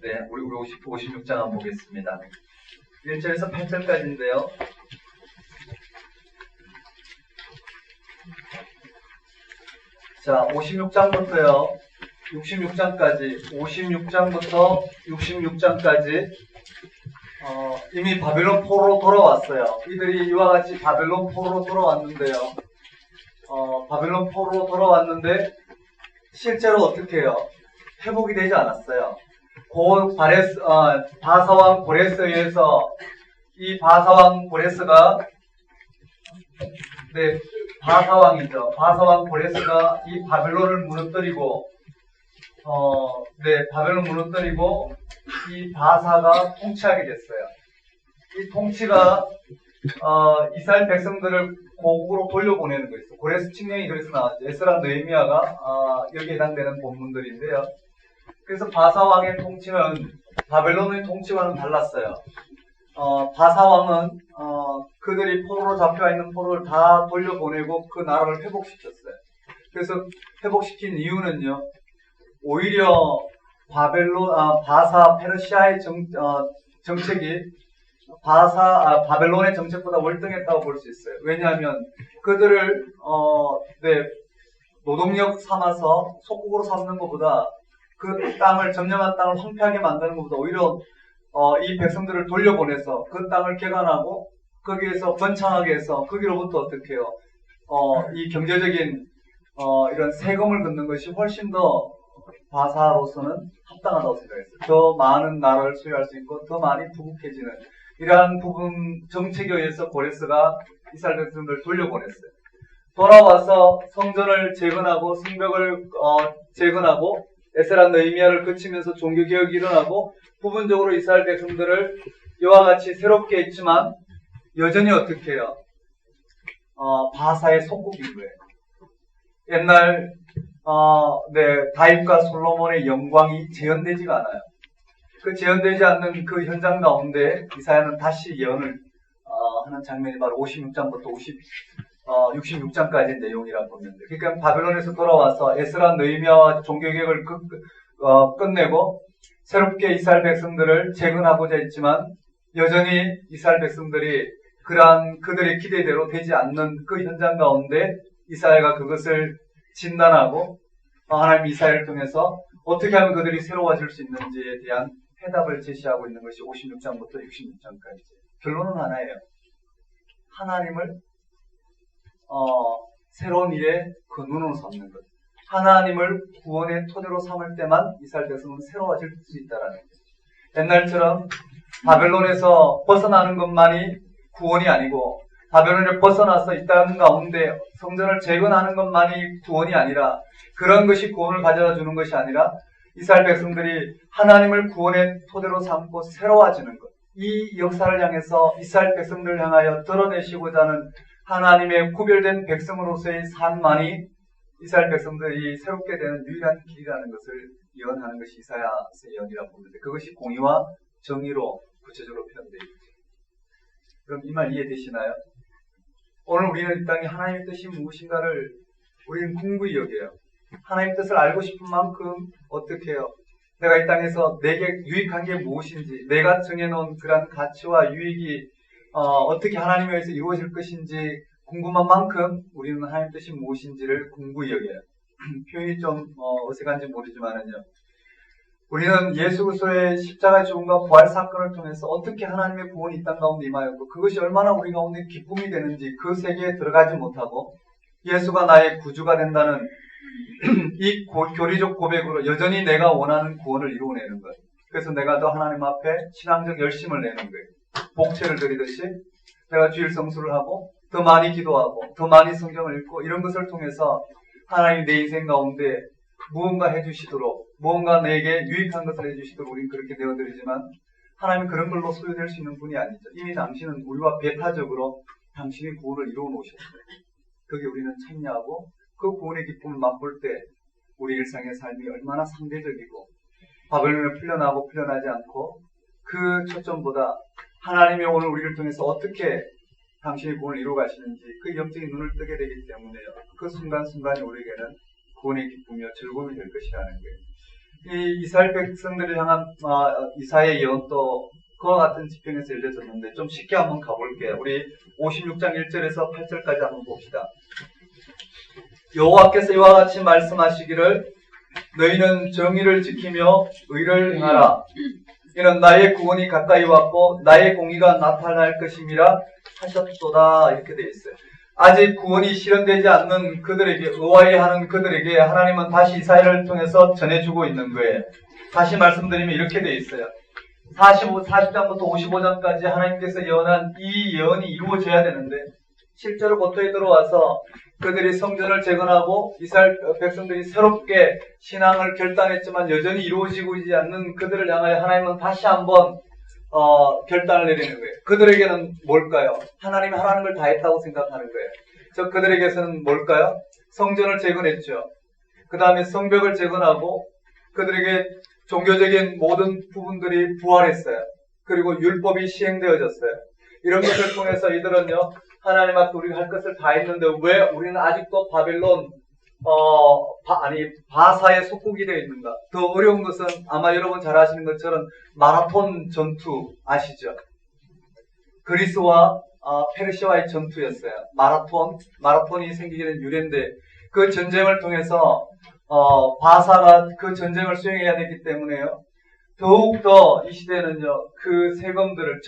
네, 우리 56장 한번 보겠습니다. 1절에서 8절까지인데요. 자, 56장부터요. 56장부터 66장까지 이미 바벨론 포로로 돌아왔어요. 이들이 이와 같이 바벨론 포로로 돌아왔는데요. 바벨론 포로로 돌아왔는데 실제로 어떻게 해요? 회복이 되지 않았어요. 바사왕 고레스에 의해서 이 바사왕 고레스가 바사왕이죠. 바사왕 고레스가 이 바벨론을 무너뜨리고 바벨론 무너뜨리고 이 바사가 통치하게 됐어요. 이 통치가 이스라엘 백성들을 고국으로 돌려보내는 거 있어요. 고레스 칙령이 그래서 나왔죠. 에스라 느헤미야가 여기에 해당되는 본문들인데요. 그래서 바사왕의 통치는 바벨론의 통치와는 달랐어요. 바사왕은 그들이 포로로 잡혀있는 포로를 다 돌려보내고 그 나라를 회복시켰어요. 그래서 회복시킨 이유는요, 오히려 바사 페르시아의 정책이 바벨론의 정책보다 월등했다고 볼 수 있어요. 왜냐하면 그들을 노동력 삼아서 속국으로 삼는 것보다 그 땅을 점령한 땅을 황폐하게 만드는 것보다 오히려 이 백성들을 돌려보내서 그 땅을 개간하고 거기에서 번창하게 해서 거기로부터 어떻게 해요? 이 경제적인 이런 세금을 걷는 것이 훨씬 더 바사로서는 합당하다고 생각했어요. 더 많은 나라를 소유할 수 있고 더 많이 부국해지는 이러한 부분 정책에 의해서 고레스가 이스라엘 백성들을 돌려보냈어요. 돌아와서 성전을 재건하고 성벽을 재건하고 에스라 느헤미야를 거치면서 종교개혁이 일어나고 부분적으로 이스라엘 백성들을 이와 같이 새롭게 했지만 여전히 어떻게 해요? 바사의 속국인 거예요. 옛날 다윗과 솔로몬의 영광이 재현되지가 않아요. 그 재현되지 않는 그 현장 가운데 이사야는 다시 예언을 하는 장면이 바로 56장부터 66장까지의 내용이라고 보면 돼요. 그러니까 바벨론에서 돌아와서 에스라 느헤미야와 종교개혁을 끝내고 새롭게 이스라엘 백성들을 재건하고자 했지만 여전히 이스라엘 백성들이 그러한 그들의 기대대로 되지 않는 그 현장 가운데 이사야가 그것을 진단하고 하나님 이사야를 통해서 어떻게 하면 그들이 새로워질 수 있는지에 대한 해답을 제시하고 있는 것이 56장부터 66장까지. 결론은 하나예요. 하나님을 새로운 일에 근원으로 삼는 것. 하나님을 구원의 토대로 삼을 때만 이스라엘 백성은 새로워질 수 있다라는 거죠. 옛날처럼 바벨론에서 벗어나는 것만이 구원이 아니고 바벨론을 벗어나서 있다는 가운데 성전을 재건하는 것만이 구원이 아니라 그런 것이 구원을 가져다 주는 것이 아니라 이스라엘 백성들이 하나님을 구원의 토대로 삼고 새로워지는 것. 이 역사를 향해서 이스라엘 백성들을 향하여 드러내시고자 하는 하나님의 구별된 백성으로서의 삶만이 이스라엘 백성들이 새롭게 되는 유일한 길이라는 것을 예언하는 것이 이사야서의 예언이라고 보는데 그것이 공의와 정의로 구체적으로 표현되어 있죠. 그럼 이 말 이해되시나요? 오늘 우리는 이 땅에 하나님의 뜻이 무엇인가를 우리는 궁극히 여겨요. 하나님의 뜻을 알고 싶은 만큼 어떻게 해요? 내가 이 땅에서 내게 유익한 게 무엇인지 내가 정해놓은 그런 가치와 유익이 어떻게 하나님에 의해서 이루어질 것인지 궁금한 만큼 우리는 하나님의 뜻이 무엇인지를 궁극히 여겨요. 표현이 좀 어색한지 모르지만은요. 우리는 예수 그리스도의 십자가의 죽음과 부활 사건을 통해서 어떻게 하나님의 구원이 이 땅 가운데 임하였고 그것이 얼마나 우리 가운데 기쁨이 되는지 그 세계에 들어가지 못하고 예수가 나의 구주가 된다는 이 교리적 고백으로 여전히 내가 원하는 구원을 이루어내는 것. 그래서 내가 더 하나님 앞에 신앙적 열심을 내는 거예요. 복채를 드리듯이 내가 주일 성수를 하고 더 많이 기도하고 더 많이 성경을 읽고 이런 것을 통해서 하나님이 내 인생 가운데 무언가 해주시도록 무언가 내게 유익한 것을 해주시도록 우리는 그렇게 되어드리지만 하나님은 그런 걸로 소유될 수 있는 분이 아니죠. 이미 당신은 우리와 배타적으로 당신의 구원을 이루어 놓으셨어요. 거기에 우리는 참여하고 그 구원의 기쁨을 맛볼 때 우리 일상의 삶이 얼마나 상대적이고 바벨론에 풀려나고 풀려나지 않고 그 초점보다 하나님이 오늘 우리를 통해서 어떻게 당신의 구원을 이루어 가시는지 그 영적인 눈을 뜨게 되기 때문에요. 그 순간순간이 우리에게는 구원의 기쁨이요 즐거움이 될 것이라는 거예요. 이 이스라엘 백성들을 향한 이사야의 예언도 그와 같은 지평에서 읽혀졌는데 좀 쉽게 한번 가볼게요. 우리 56장 1절에서 8절까지 한번 봅시다. 여호와께서 이와 같이 말씀하시기를 너희는 정의를 지키며 의를 행하라. 이는 나의 구원이 가까이 왔고 나의 공의가 나타날 것임이라 하셨도다. 이렇게 되어 있어요. 아직 구원이 실현되지 않는 그들에게, 의아해하는 그들에게 하나님은 다시 이사야를 통해서 전해주고 있는 거예요. 다시 말씀드리면 이렇게 되어 있어요. 40장부터 55장까지 하나님께서 예언한 이 예언이 이루어져야 되는데 실제로 고토에 들어와서 그들이 성전을 재건하고 이스라엘 백성들이 새롭게 신앙을 결단했지만 여전히 이루어지고 있지 않는 그들을 향하여 하나님은 다시 한번 결단을 내리는 거예요. 그들에게는 뭘까요? 하나님이 하라는 걸 다 했다고 생각하는 거예요. 그들에게서는 뭘까요? 성전을 재건했죠. 그 다음에 성벽을 재건하고 그들에게 종교적인 모든 부분들이 부활했어요. 그리고 율법이 시행되어졌어요. 이런 것을 통해서 이들은요, 하나님 앞에 우리가 할 것을 다 했는데 왜 우리는 아직도 바벨론 바사의 속국이 되어 있는가? 더 어려운 것은 아마 여러분 잘 아시는 것처럼 마라톤 전투 아시죠? 그리스와 페르시아와의 전투였어요. 마라톤이 생기게 된 유래인데 그 전쟁을 통해서 바사가 그 전쟁을 수행해야 되기 때문에요. 더욱더 이 시대는요, 그 세금들을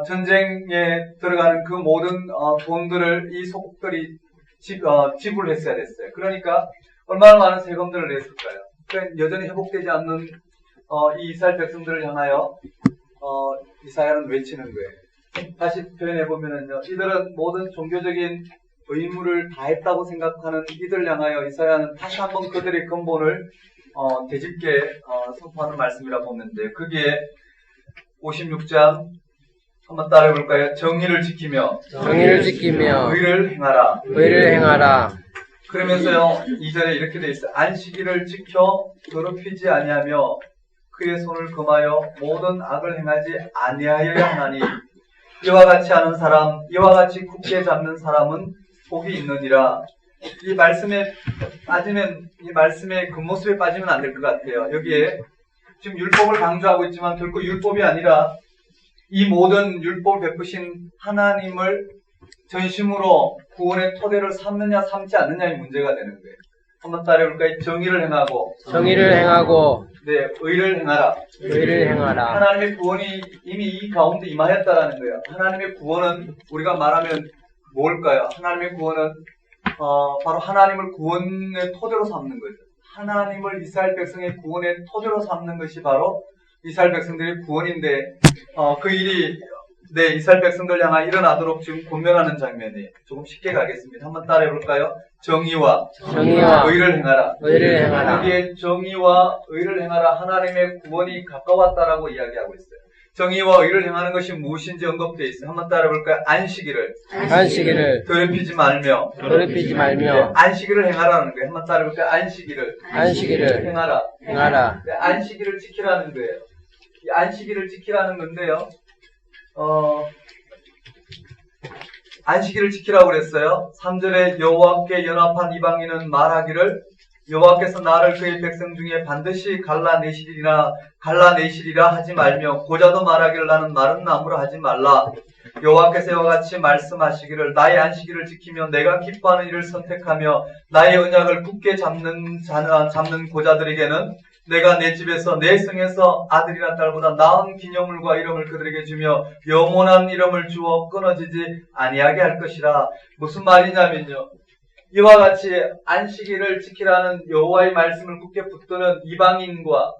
전쟁에 들어가는 그 모든 돈들을 이 소국들이 지불했어야 됐어요. 그러니까 얼마나 많은 세금들을 냈을까요? 여전히 회복되지 않는 이 이스라엘 백성들을 향하여 이사야는 외치는 거예요. 다시 표현해보면은요, 이들은 모든 종교적인 의무를 다 했다고 생각하는 이들 향하여 이사야는 다시 한번 그들의 근본을 되짚게 선포하는 말씀이라 보는데, 그게 56장 한번 따라해볼까요? 정의를 지키며 의를 행하라. 그러면서요, 2절에 이렇게 되어 있어요. 안식일을 지켜 더럽히지 아니하며 그의 손을 금하여 모든 악을 행하지 아니하여야 하나니 이와 같이 하는 사람, 이와 같이 굳게 잡는 사람은 복이 있느니라. 이 말씀에 빠지면, 이 말씀의 겉모습에 빠지면 안 될 것 같아요. 여기에 지금 율법을 강조하고 있지만 결코 율법이 아니라 이 모든 율법을 베푸신 하나님을 전심으로 구원의 토대를 삼느냐 삼지 않느냐의 문제가 되는 거예요. 한번 따라해볼까요? 정의를 행하고 네, 의를 행하라. 하나님의 구원이 이미 이 가운데 임하였다라는 거예요. 하나님의 구원은 우리가 말하면 뭘까요? 하나님의 구원은 바로 하나님을 구원의 토대로 삼는 거죠. 하나님을 이스라엘 백성의 구원의 토대로 삼는 것이 바로 이스라엘 백성들의 구원인데 그 일이 이스라엘 백성들 향하여 일어나도록 지금 권면하는 장면이 조금 쉽게 가겠습니다. 한번 따라해볼까요? 정의와 의를 행하라. 여기에 정의와 의를 행하라, 하나님의 구원이 가까웠다라고 이야기하고 있어요. 정의와 의를 행하는 것이 무엇인지 언급되어 있어요. 한번 따라해볼까요? 안식일을 더럽히지 말며 안식일을 행하라는 거예요. 한번 따라해볼까요? 안식일을 행하라. 네, 안식일을 지키라는 거예요. 이 안식일을 지키라는 건데요. 안식일을 지키라고 그랬어요. 3절에 여호와께 연합한 이방인은 말하기를 여호와께서 나를 그의 백성 중에 반드시 갈라내시리라 하지 말며 고자도 말하기를 나는 마른 나무라 하지 말라. 여호와께서 이와 같이 말씀하시기를 나의 안식일을 지키며 내가 기뻐하는 일을 선택하며 나의 언약을 굳게 잡는 고자들에게는 내가 내 집에서 내 성에서 아들이나 딸보다 나은 기념물과 이름을 그들에게 주며 영원한 이름을 주어 끊어지지 아니하게 할 것이라. 무슨 말이냐면요, 이와 같이 안식일을 지키라는 여호와의 말씀을 굳게 붙드는 이방인과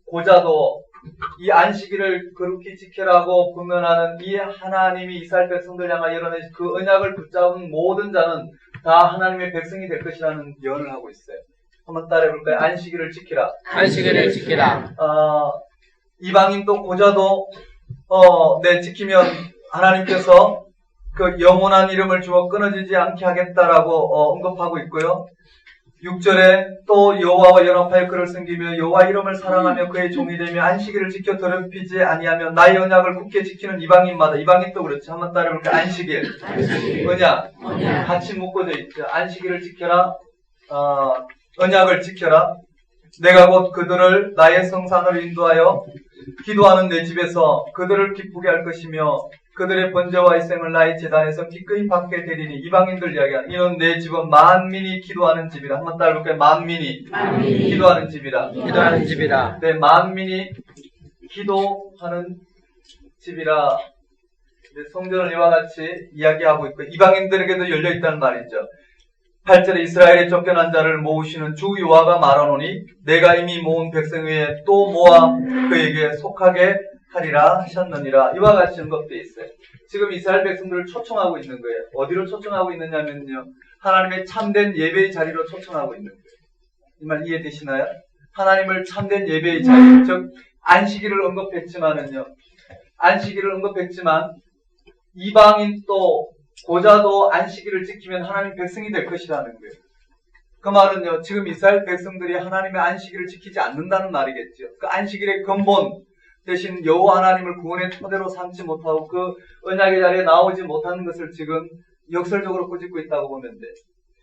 고자도 이 안식일을 거룩히 지키라고 권면하는 이 하나님이 이스라엘 백성들 향하여 열어내신 그 언약을 붙잡은 모든 자는 다 하나님의 백성이 될 것이라는 예언을 하고 있어요. 한번 따라해볼까요? 안식일을 지키라. 이방인 또 고자도 지키면 하나님께서 그 영원한 이름을 주어 끊어지지 않게 하겠다라고 언급하고 있고요. 6절에 또 여호와와 연합하여 그를 섬기며 여호와 이름을 사랑하며 그의 종이 되며 안식일을 지켜 더럽히지 아니하며 나의 언약을 굳게 지키는 이방인마다, 이방인도 그렇죠. 한번 따라해볼까요? 안식일, 언약 같이 묶어져 있죠. 안식일을 지켜라, 언약을 지켜라. 내가 곧 그들을 나의 성산으로 인도하여 기도하는 내 집에서 그들을 기쁘게 할 것이며 그들의 번제와 희생을 나의 제단에서 기꺼이 받게 되리니. 이방인들 이야기하는 이는 내 집은 만민이 기도하는 집이라. 한번 따라볼까요? 만민이 기도하는 집이라. 기도하는 집이라. 네, 만민이 기도하는 집이라. 성전을 이와 같이 이야기하고 있고 이방인들에게도 열려있다는 말이죠. 8절에 이스라엘의 쫓겨난 자를 모으시는 주 여호와가 말하노니 내가 이미 모은 백성 위에 또 모아 그에게 속하게 하리라 하셨느니라. 이와 같이 언급되어 있어요. 지금 이스라엘 백성들을 초청하고 있는 거예요. 어디로 초청하고 있느냐면요, 하나님의 참된 예배의 자리로 초청하고 있는 거예요. 이 말 이해되시나요? 하나님을 참된 예배의 자리, 즉 안식일을 언급했지만은요, 안식일을 언급했지만 이방인 또 고자도 안식일을 지키면 하나님 백성이 될 것이라는 거예요. 그 말은요, 지금 이스라엘 백성들이 하나님의 안식일을 지키지 않는다는 말이겠죠. 그 안식일의 근본 대신 여호와 하나님을 구원의 토대로 삼지 못하고 그 언약의 자리에 나오지 못하는 것을 지금 역설적으로 꾸짖고 있다고 보면 돼.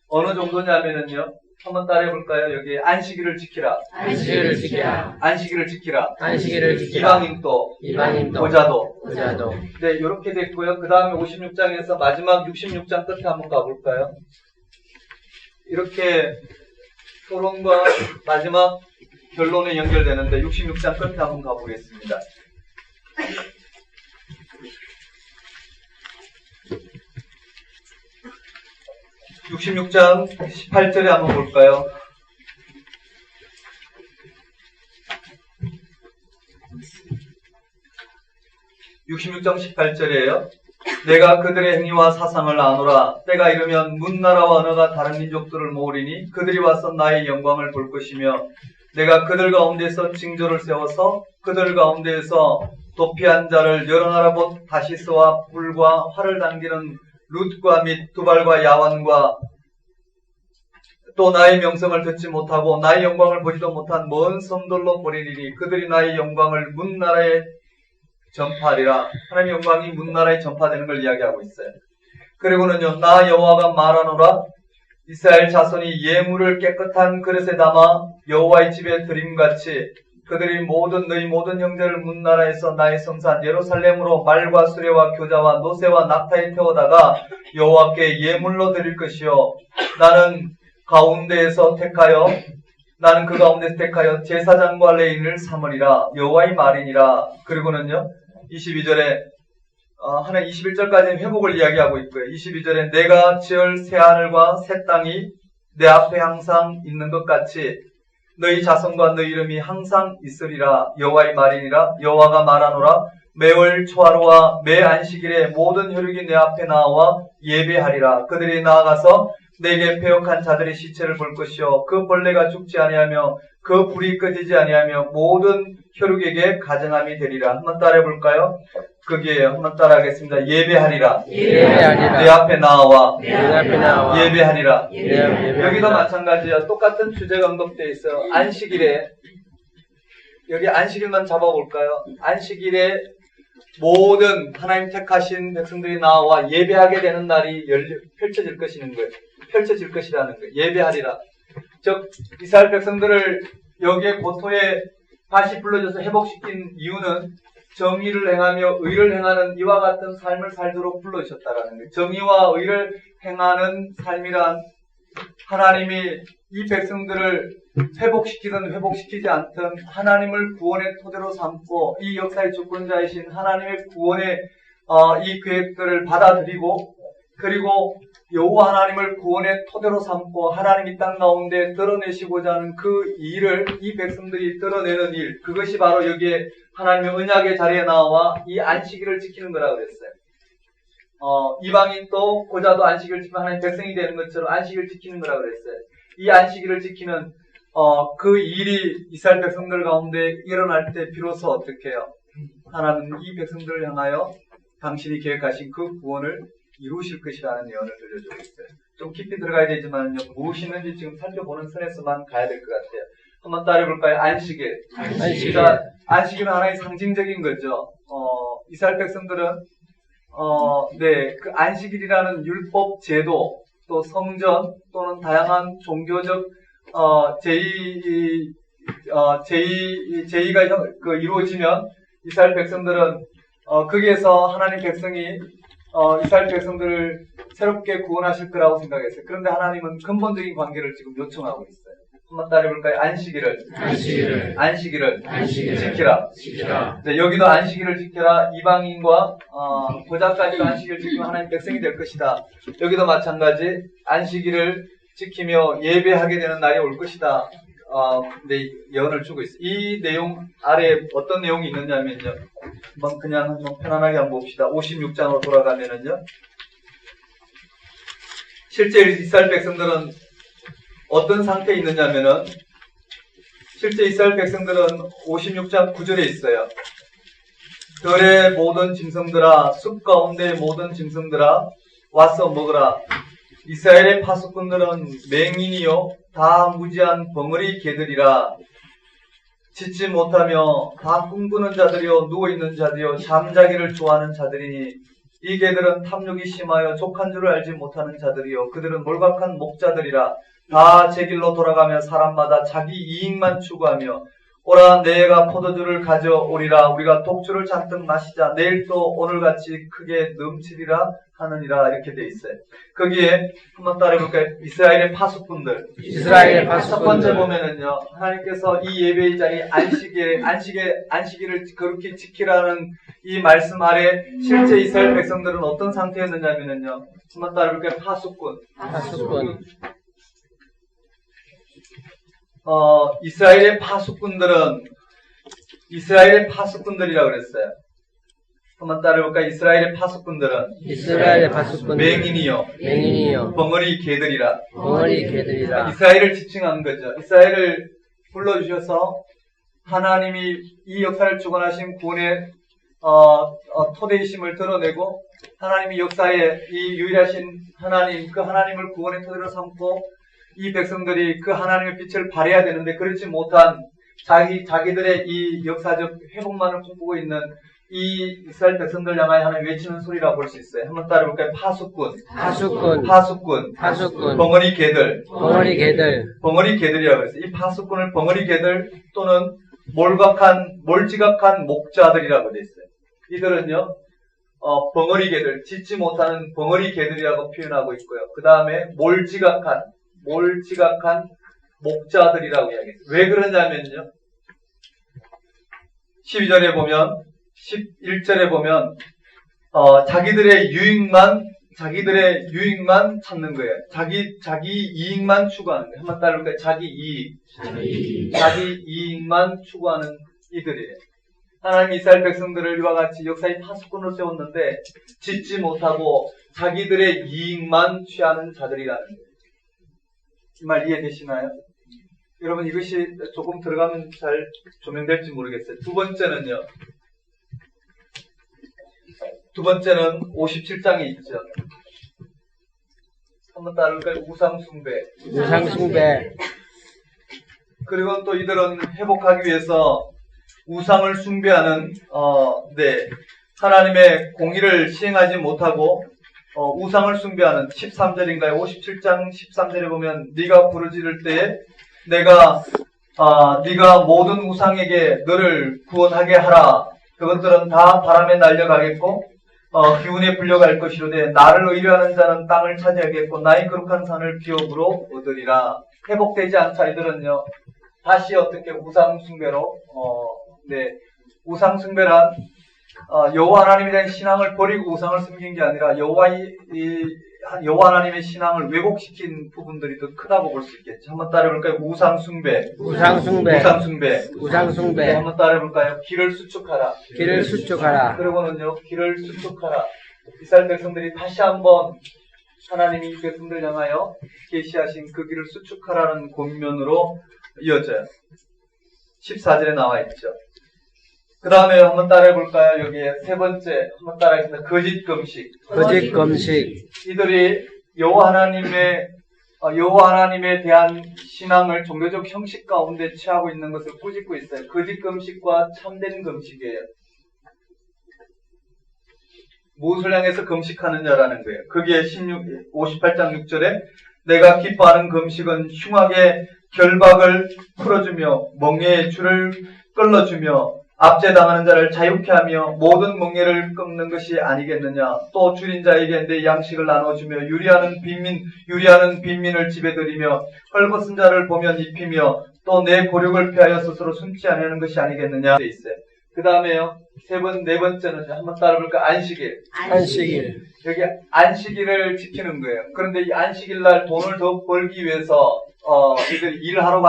어느 정도냐면은요, 한번 따라해볼까요? 여기 안식일을 지키라. 안식일을 지키라. 안식일을 지키라. 안식일을 지키라. 이방인도 고자도. 네, 이렇게 됐고요. 그 다음에 56장에서 마지막 66장 끝에 한번 가볼까요? 이렇게 토론과 마지막 결론에 연결되는데 66장 끝에 한번 가보겠습니다. 66장 18절에 한번 볼까요? (66장 18절이에요) 내가 그들의 행위와 사상을 아노라. 때가 이르면 문나라와 언어가 다른 민족들을 모으리니 그들이 와서 나의 영광을 볼 것이며 내가 그들 가운데서 징조를 세워서 그들 가운데에서 도피한 자를 여러 나라 곧 다시스와 뿔과 활을 당기는 룻과 및 두발과 야완과 또 나의 명성을 듣지 못하고 나의 영광을 보지도 못한 먼 섬들로 보내리니 그들이 나의 영광을 문나라에 전파하리라. 하나님의 영광이 문나라에 전파되는 걸 이야기하고 있어요. 그리고는요, 나 여호와가 말하노라. 이스라엘 자손이 예물을 깨끗한 그릇에 담아 여호와의 집에 드림같이 그들이 너희 모든 형제를 문나라에서 나의 성산 예루살렘으로 말과 수레와 교자와 노새와 낙타에 태워다가 여호와께 예물로 드릴 것이요 나는 그 가운데서 택하여 제사장과 레위인을 삼으리라. 여호와의 말이니라. 그리고는요 22절에 하나 21절까지는 회복을 이야기하고 있고요. 22절에 내가 지을 새 하늘과 새 땅이 내 앞에 항상 있는 것 같이 너희 자손과 너희 이름이 항상 있으리라. 여호와의 말이니라. 여호와가 말하노라. 매월 초하루와 매 안식일에 모든 혈육이 내 앞에 나와 예배하리라. 그들이 나아가서 내게 패역한 자들의 시체를 볼 것이요 그 벌레가 죽지 아니하며 그 불이 꺼지지 아니하며 모든 혈육에게 가증함이 되리라. 한번 따라해 볼까요? 그게 한번 따라하겠습니다. 예배하리라. 내 앞에 나와 예배하리라. 여기도 마찬가지야. 똑같은 주제가 언급되어 있어요. 안식일에 여기 안식일만 잡아볼까요? 안식일에 모든 하나님 택하신 백성들이 나와 예배하게 되는 날이 펼쳐질 것이라는 거예요. 예배하리라. 즉 이스라엘 백성들을 여기에 고토에 다시 불러줘서 회복시킨 이유는 정의를 행하며 의를 행하는 이와 같은 삶을 살도록 불러주셨다라는 거예요. 정의와 의를 행하는 삶이란 하나님이 이 백성들을 회복시키든 회복시키지 않든 하나님을 구원의 토대로 삼고 이 역사의 주권자이신 하나님의 구원의 이 계획들을 받아들이고 그리고 여호와 하나님을 구원의 토대로 삼고 하나님이 땅 가운데 드러내시고자 하는 그 일을 이 백성들이 드러내는 일, 그것이 바로 여기에 하나님의 언약의 자리에 나와 이 안식일을 지키는 거라고 그랬어요. 이방인도 고자도 안식일을 지키면 하나님 백성이 되는 것처럼 안식일을 지키는 거라고 그랬어요. 이 안식일을 지키는 그 일이 이스라엘 백성들 가운데 일어날 때 비로소 어떻게 해요? 하나님은 이 백성들을 향하여 당신이 계획하신 그 구원을 이루실 것이라는 예언을 들려주고 있어요. 좀 깊이 들어가야 되지만요. 무엇이 있는지 지금 살펴보는 선에서만 가야 될 것 같아요. 한번 따라해볼까요? 안식일. 안식일. 그러니까 안식일은 하나의 상징적인 거죠. 이스라엘 백성들은 그 안식일이라는 율법 제도, 또 성전, 또는 다양한 종교적 제의가 이루어지면 이스라엘 백성들은 거기에서 하나님 백성이 이스라엘 백성들을 새롭게 구원하실 거라고 생각했어요. 그런데 하나님은 근본적인 관계를 지금 요청하고 있어요. 한번 따라해볼까요? 안식일을 지키라. 네, 여기도 안식일을 지켜라. 이방인과 고자까지도 안식일을 지키면 하나님 백성이 될 것이다. 여기도 마찬가지 안식일을 지키며 예배하게 되는 날이 올 것이다. 네, 예언을 주고 있어요. 이 내용 아래에 어떤 내용이 있느냐면요. 한번 그냥 좀 편안하게 한번 봅시다. 56장으로 돌아가면은요. 실제 이스라엘 백성들은 어떤 상태에 있느냐면은, 실제 이스라엘 백성들은 56장 9절에 있어요. 들의 모든 짐승들아, 숲 가운데의 모든 짐승들아, 와서 먹으라. 이스라엘의 파수꾼들은 맹인이요 다 무지한 벙어리 개들이라. 짖지 못하며 다 꿈꾸는 자들이요 누워있는 자들이요 잠자기를 좋아하는 자들이니 이 개들은 탐욕이 심하여 족한 줄을 알지 못하는 자들이요 그들은 몰박한 목자들이라. 다 제 길로 돌아가며 사람마다 자기 이익만 추구하며 오라 내가 포도주를 가져오리라. 우리가 독주를 잔뜩 마시자. 내일 또 오늘같이 크게 넘치리라 하느니라. 이렇게 돼 있어요. 거기에 한번 따라해볼까요? 이스라엘의 파수꾼들. 첫 번째 보면은요, 하나님께서 이 예배의 자리 안식일을 그렇게 지키라는 이 말씀 아래 실제 이스라엘 백성들은 어떤 상태였느냐면요, 한번 따라해볼까요? 파수꾼. 이스라엘의 파수꾼들이라고 그랬어요. 한번 따라해볼까요? 이스라엘의 파수꾼들은 맹인이요 벙어리 개들이라. 이스라엘을 지칭한 거죠. 이스라엘을 불러주셔서 하나님이 이 역사를 주관하신 구원의 토대이심을 드러내고 하나님이 역사에 이 유일하신 하나님, 그 하나님을 구원의 토대로 삼고 이 백성들이 그 하나님의 빛을 발해야 되는데 그렇지 못한 자기들의 이 역사적 회복만을 꿈꾸고 있는 이 이스라엘 백성들 향하여 하나님 외치는 소리라고 볼 수 있어요. 한번 따라해볼까요? 파수꾼. 벙어리 개들. 벙어리 개들이라고 했어요. 이 파수꾼을 벙어리 개들 또는 몰지각한 목자들이라고 되어 있어요. 이들은요, 벙어리 개들, 짖지 못하는 벙어리 개들이라고 표현하고 있고요. 그 다음에 몰지각한 목자들이라고 이야기했어요. 왜 그러냐면요. 12절에 보면, 11절에 보면, 자기들의 유익만 찾는 거예요. 자기 이익만 추구하는 거예요. 한번 따라볼까요? 자기 이익만 추구하는 이들이에요. 하나님 이스라엘 백성들을 이와 같이 역사의 파수꾼으로 세웠는데, 짖지 못하고 자기들의 이익만 취하는 자들이라는 거예요. 이 말 이해되시나요? 여러분 이것이 조금 들어가면 잘 조명될지 모르겠어요. 두 번째는 57장에 있죠. 한번 따라볼까요? 우상숭배. 그리고 또 이들은 회복하기 위해서 우상을 숭배하는 하나님의 공의를 시행하지 못하고 우상을 숭배하는 13절인가요? 57장 13절에 보면 네가 부르짖을 때에 네가 모든 우상에게 너를 구원하게 하라. 그것들은 다 바람에 날려가겠고 기운에 불려갈 것이로되 나를 의뢰하는 자는 땅을 차지하겠고 나의 거룩한 산을 기업으로 얻으리라. 회복되지 않자 이들은요 다시 어떻게 우상숭배로 우상숭배란 여호와 하나님에 대한 신앙을 버리고 우상을 숨긴 게 아니라 여호와 하나님의 신앙을 왜곡시킨 부분들이 더 크다고 볼 수 있겠죠. 한번 따라해볼까요? 우상숭배. 한번 따라해볼까요? 길을 수축하라. 그리고는요, 길을 수축하라. 이스라엘 백성들이 다시 한번 하나님이 이 백성들 향하여 계시하신 그 길을 수축하라는 권면으로 이어져요. 14절에 나와 있죠. 그 다음에 한번 따라해볼까요? 여기에 세 번째 한번 따라하겠습니다. 거짓 금식. 이들이 여호와 하나님에 대한 신앙을 종교적 형식 가운데 취하고 있는 것을 꾸짖고 있어요. 거짓 금식과 참된 금식이에요. 무엇을 향해서 금식하느냐라는 거예요. 거기에 58장 6절에 내가 기뻐하는 금식은 흉악의 결박을 풀어주며 멍에의 줄을 끌어주며 압제당하는 자를 자유케 하며 모든 멍에를 끊는 것이 아니겠느냐. 또 줄인 자에게 내 양식을 나눠주며 유리하는 빈민을 집에 들이며 헐벗은 자를 보면 입히며 또 내 고력을 피하여 스스로 숨지 않는 것이 아니겠느냐. 돼 있어요. 그 다음에요. 네 번째는 한번 따라볼까? 안식일. 안식일. 여기 안식일을 지키는 거예요. 그런데 이 안식일 날 돈을 더 벌기 위해서 이들 일하러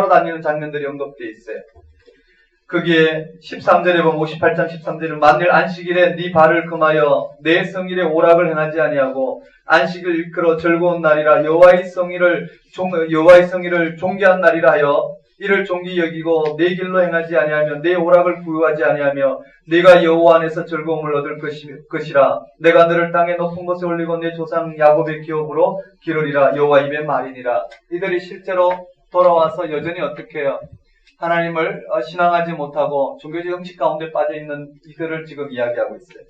다니는 장면들이 언급되어 있어요. 거기에 13절에 보면 58장 13절에 만일 안식일에 네 발을 금하여 내 성일에 오락을 행하지 아니하고 안식일 일컬어 즐거운 날이라 여호와의 성일을 존귀한 날이라 하여 이를 존귀 여기고 내 길로 행하지 아니하며 내 오락을 구하지 아니하며 네가 여호와 안에서 즐거움을 얻을 것이라. 내가 너를 땅에 높은 곳에 올리고 내 조상 야곱의 기업으로 기르리라. 여호와 입의 말이니라. 이들이 실제로 돌아와서 여전히 어떻게 해요? 하나님을 신앙하지 못하고 종교적 형식 가운데 빠져있는 이들을 지금 이야기하고 있어요.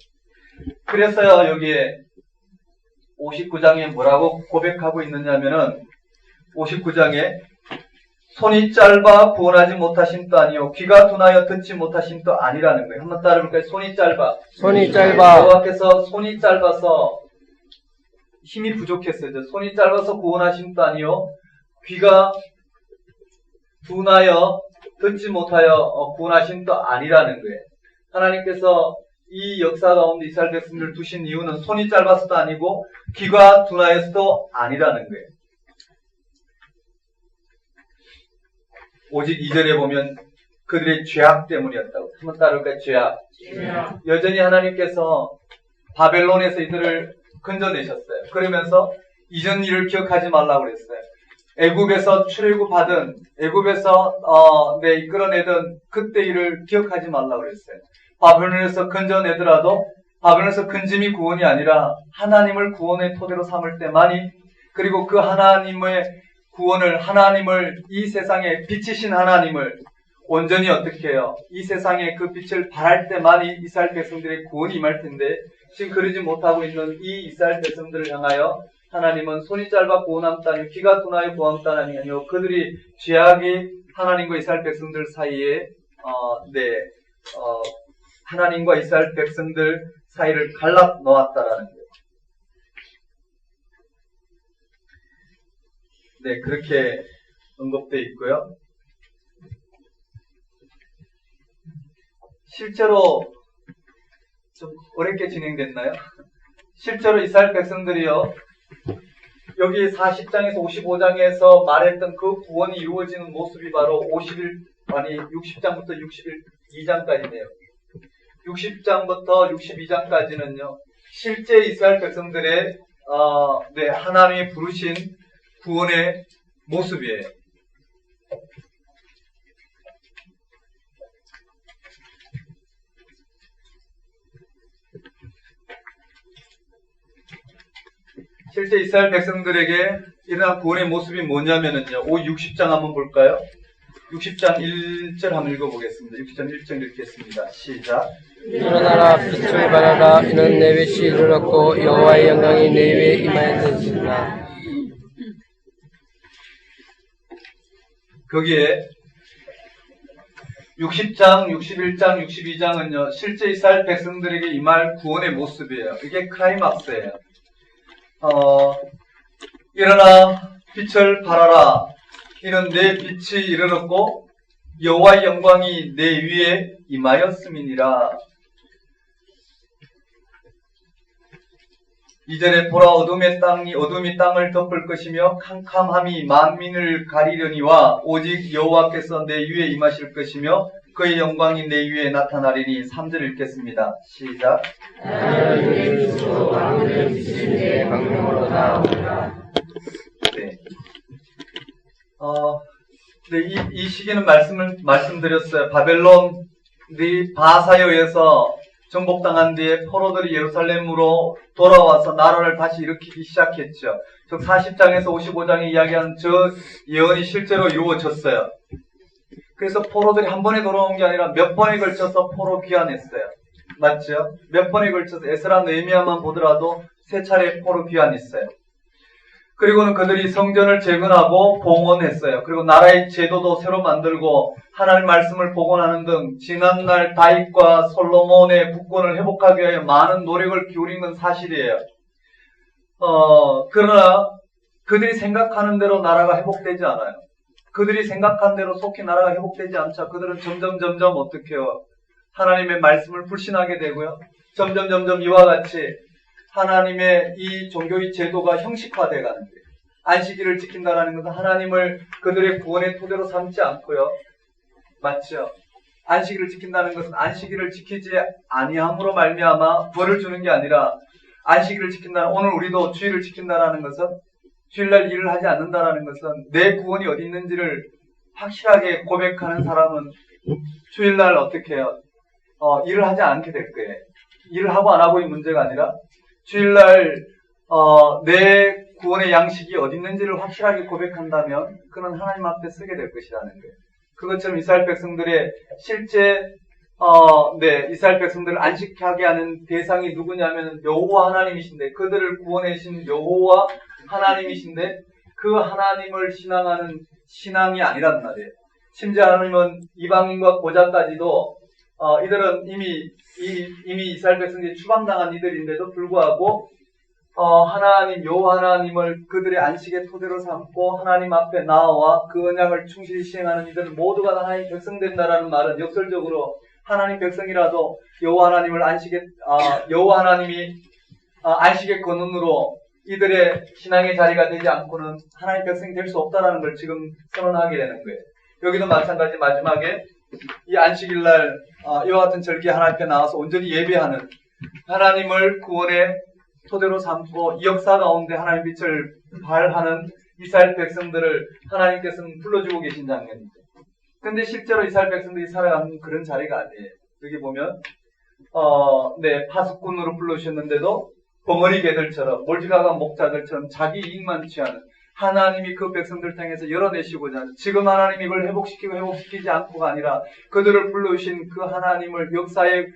그래서요, 여기에 59장에 뭐라고 고백하고 있느냐면은 59장에 손이 짧아 구원하지 못하심도 아니요 귀가 둔하여 듣지 못하심도 아니라는 거예요. 한번 따라볼까요? 손이 짧아. 여호와께서 손이 짧아서 힘이 부족했어요. 손이 짧아서 구원하심도 아니요 귀가 둔하여 듣지 못하여 구원하심도 아니라는 거예요. 하나님께서 이 역사 가운데 이스라엘 백성들을 두신 이유는 손이 짧아서도 아니고 귀가 둔하여서도 아니라는 거예요. 오직 2절에 보면 그들의 죄악 때문이었다고. 한번 따라볼까요? 죄악. 여전히 하나님께서 바벨론에서 이들을 건져내셨어요. 그러면서 이전 일을 기억하지 말라고 그랬어요. 애굽에서 출애굽하든 애굽에서 이끌어내던 그때 일을 기억하지 말라고 그랬어요. 바벨론에서 건져내더라도 바벨론에서 건짐이 구원이 아니라 하나님을 구원의 토대로 삼을 때만이, 그리고 그 하나님의 구원을, 하나님을, 이 세상에 빛이신 하나님을 온전히 어떻게 해요? 이 세상에 그 빛을 발할 때만이 이스라엘 백성들의 구원이 임할 텐데, 지금 그러지 못하고 있는 이 이스라엘 백성들을 향하여 하나님은 손이 짧아 구원함도 아니고 귀가 둔하여 구원함도 아니요 그들이 죄악이 하나님과 이스라엘 백성들 사이에 하나님과 이스라엘 백성들 사이를 갈라 놓았다라는 거예요. 네, 그렇게 언급되어 있고요. 실제로 좀 어렵게 진행됐나요? 실제로 이스라엘 백성들이요, 여기 40장에서 55장에서 말했던 그 구원이 이루어지는 모습이 바로 60장부터 62장까지네요. 60장부터 62장까지는요, 실제 이스라엘 백성들의 하나님이 부르신 구원의 모습이에요. 실제 이스라엘 백성들에게 일어난 구원의 모습이 뭐냐면은요, 60장 한번 볼까요? 60장 1절 한번 읽어보겠습니다. 60장 1절 읽겠습니다. 시작. 일어나라, 빛을 발하라. 이는 내 빛이 이르렀고 여호와의 영광이 내 위에 임하였느니라. 거기에 60장, 61장, 62장은요, 실제 이스라엘 백성들에게 임할 구원의 모습이에요. 이게 클라이막스예요. 일어나 빛을 발하라. 이는 내 빛이 이르렀고 여호와의 영광이 내 위에 임하였음이니라. 이전에 보라, 어둠이 땅을 덮을 것이며 캄캄함이 만민을 가리려니와 오직 여호와께서 내 위에 임하실 것이며 그의 영광이 내 위에 나타나리니. 3절 읽겠습니다. 시작. 이 시기는 말씀드렸어요. 바벨론이 바사에 의해서 정복당한 뒤에 포로들이 예루살렘으로 돌아와서 나라를 다시 일으키기 시작했죠. 즉 40장에서 55장에 이야기한 저 예언이 실제로 이루어졌어요. 그래서 포로들이 한 번에 돌아온 게 아니라 몇 번에 걸쳐서 포로 귀환했어요. 맞죠? 몇 번에 걸쳐서 에스라 느헤미야만 보더라도 3차례 포로 귀환했어요. 그리고는 그들이 성전을 재건하고 봉헌했어요. 그리고 나라의 제도도 새로 만들고 하나님 말씀을 복원하는 등 지난날 다윗과 솔로몬의 국권을 회복하기 위하여 많은 노력을 기울인 건 사실이에요. 그러나 그들이 생각하는 대로 나라가 회복되지 않아요. 그들이 생각한 대로 속히 나라가 회복되지 않자 그들은 점점 어떻게 해요? 하나님의 말씀을 불신하게 되고요. 점점 이와 같이 하나님의 이 종교의 제도가 형식화되어 가는 거예요. 안식일을 지킨다는 것은 하나님을 그들의 구원의 토대로 삼지 않고요. 맞죠? 안식일을 지킨다는 것은 안식일을 지키지 아니함으로 말미암아 벌을 주는 게 아니라 안식일을 지킨다는, 오늘 우리도 주일을 지킨다는 것은, 주일날 일을 하지 않는다는 것은 내 구원이 어디 있는지를 확실하게 고백하는 사람은 주일날 어떻게 해요? 일을 하지 않게 될 거예요. 일을 하고 안 하고의 문제가 아니라 주일날 내 구원의 양식이 어디 있는지를 확실하게 고백한다면 그는 하나님 앞에 서게 될 것이라는 거예요. 그것처럼 이스라엘 백성들의 실제 이스라엘 백성들을 안식하게 하는 대상이 누구냐면 여호와 하나님이신데, 그들을 구원해신 여호와 하나님이신데 그 하나님을 신앙하는 신앙이 아니란 말이에요. 심지어 하나님은 이방인과 고자까지도 이들은 이미 이스라엘 백성들이 추방당한 이들인데도 불구하고 하나님 여호와 하나님을 그들의 안식의 토대로 삼고 하나님 앞에 나와 그 언약을 충실히 시행하는 이들은 모두가 하나님의 백성 된다라는 말은 역설적으로 하나님 백성이라도 여호와 하나님을 여호와 하나님이 안식의 권능으로 이들의 신앙의 자리가 되지 않고는 하나님 백성이 될 수 없다라는 걸 지금 선언하게 되는 거예요. 여기도 마찬가지 마지막에 이 안식일날 이와 같은 절기에 하나님 앞에 나와서 온전히 예배하는, 하나님을 구원의 토대로 삼고 이 역사 가운데 하나님 빛을 발하는 이스라엘 백성들을 하나님께서는 불러주고 계신 장면이죠. 근데 실제로 이스라엘 백성들이 살아가는 그런 자리가 아니에요. 여기 보면 파수꾼으로 불러주셨는데도 벙어리 개들처럼 몰지각한 목자들처럼 자기 이익만 취하는, 하나님이 그 백성들 통해서 열어내시고자 하는, 지금 하나님이 이걸 회복시키고 회복시키지 않고가 아니라 그들을 불러주신 그 하나님을 역사의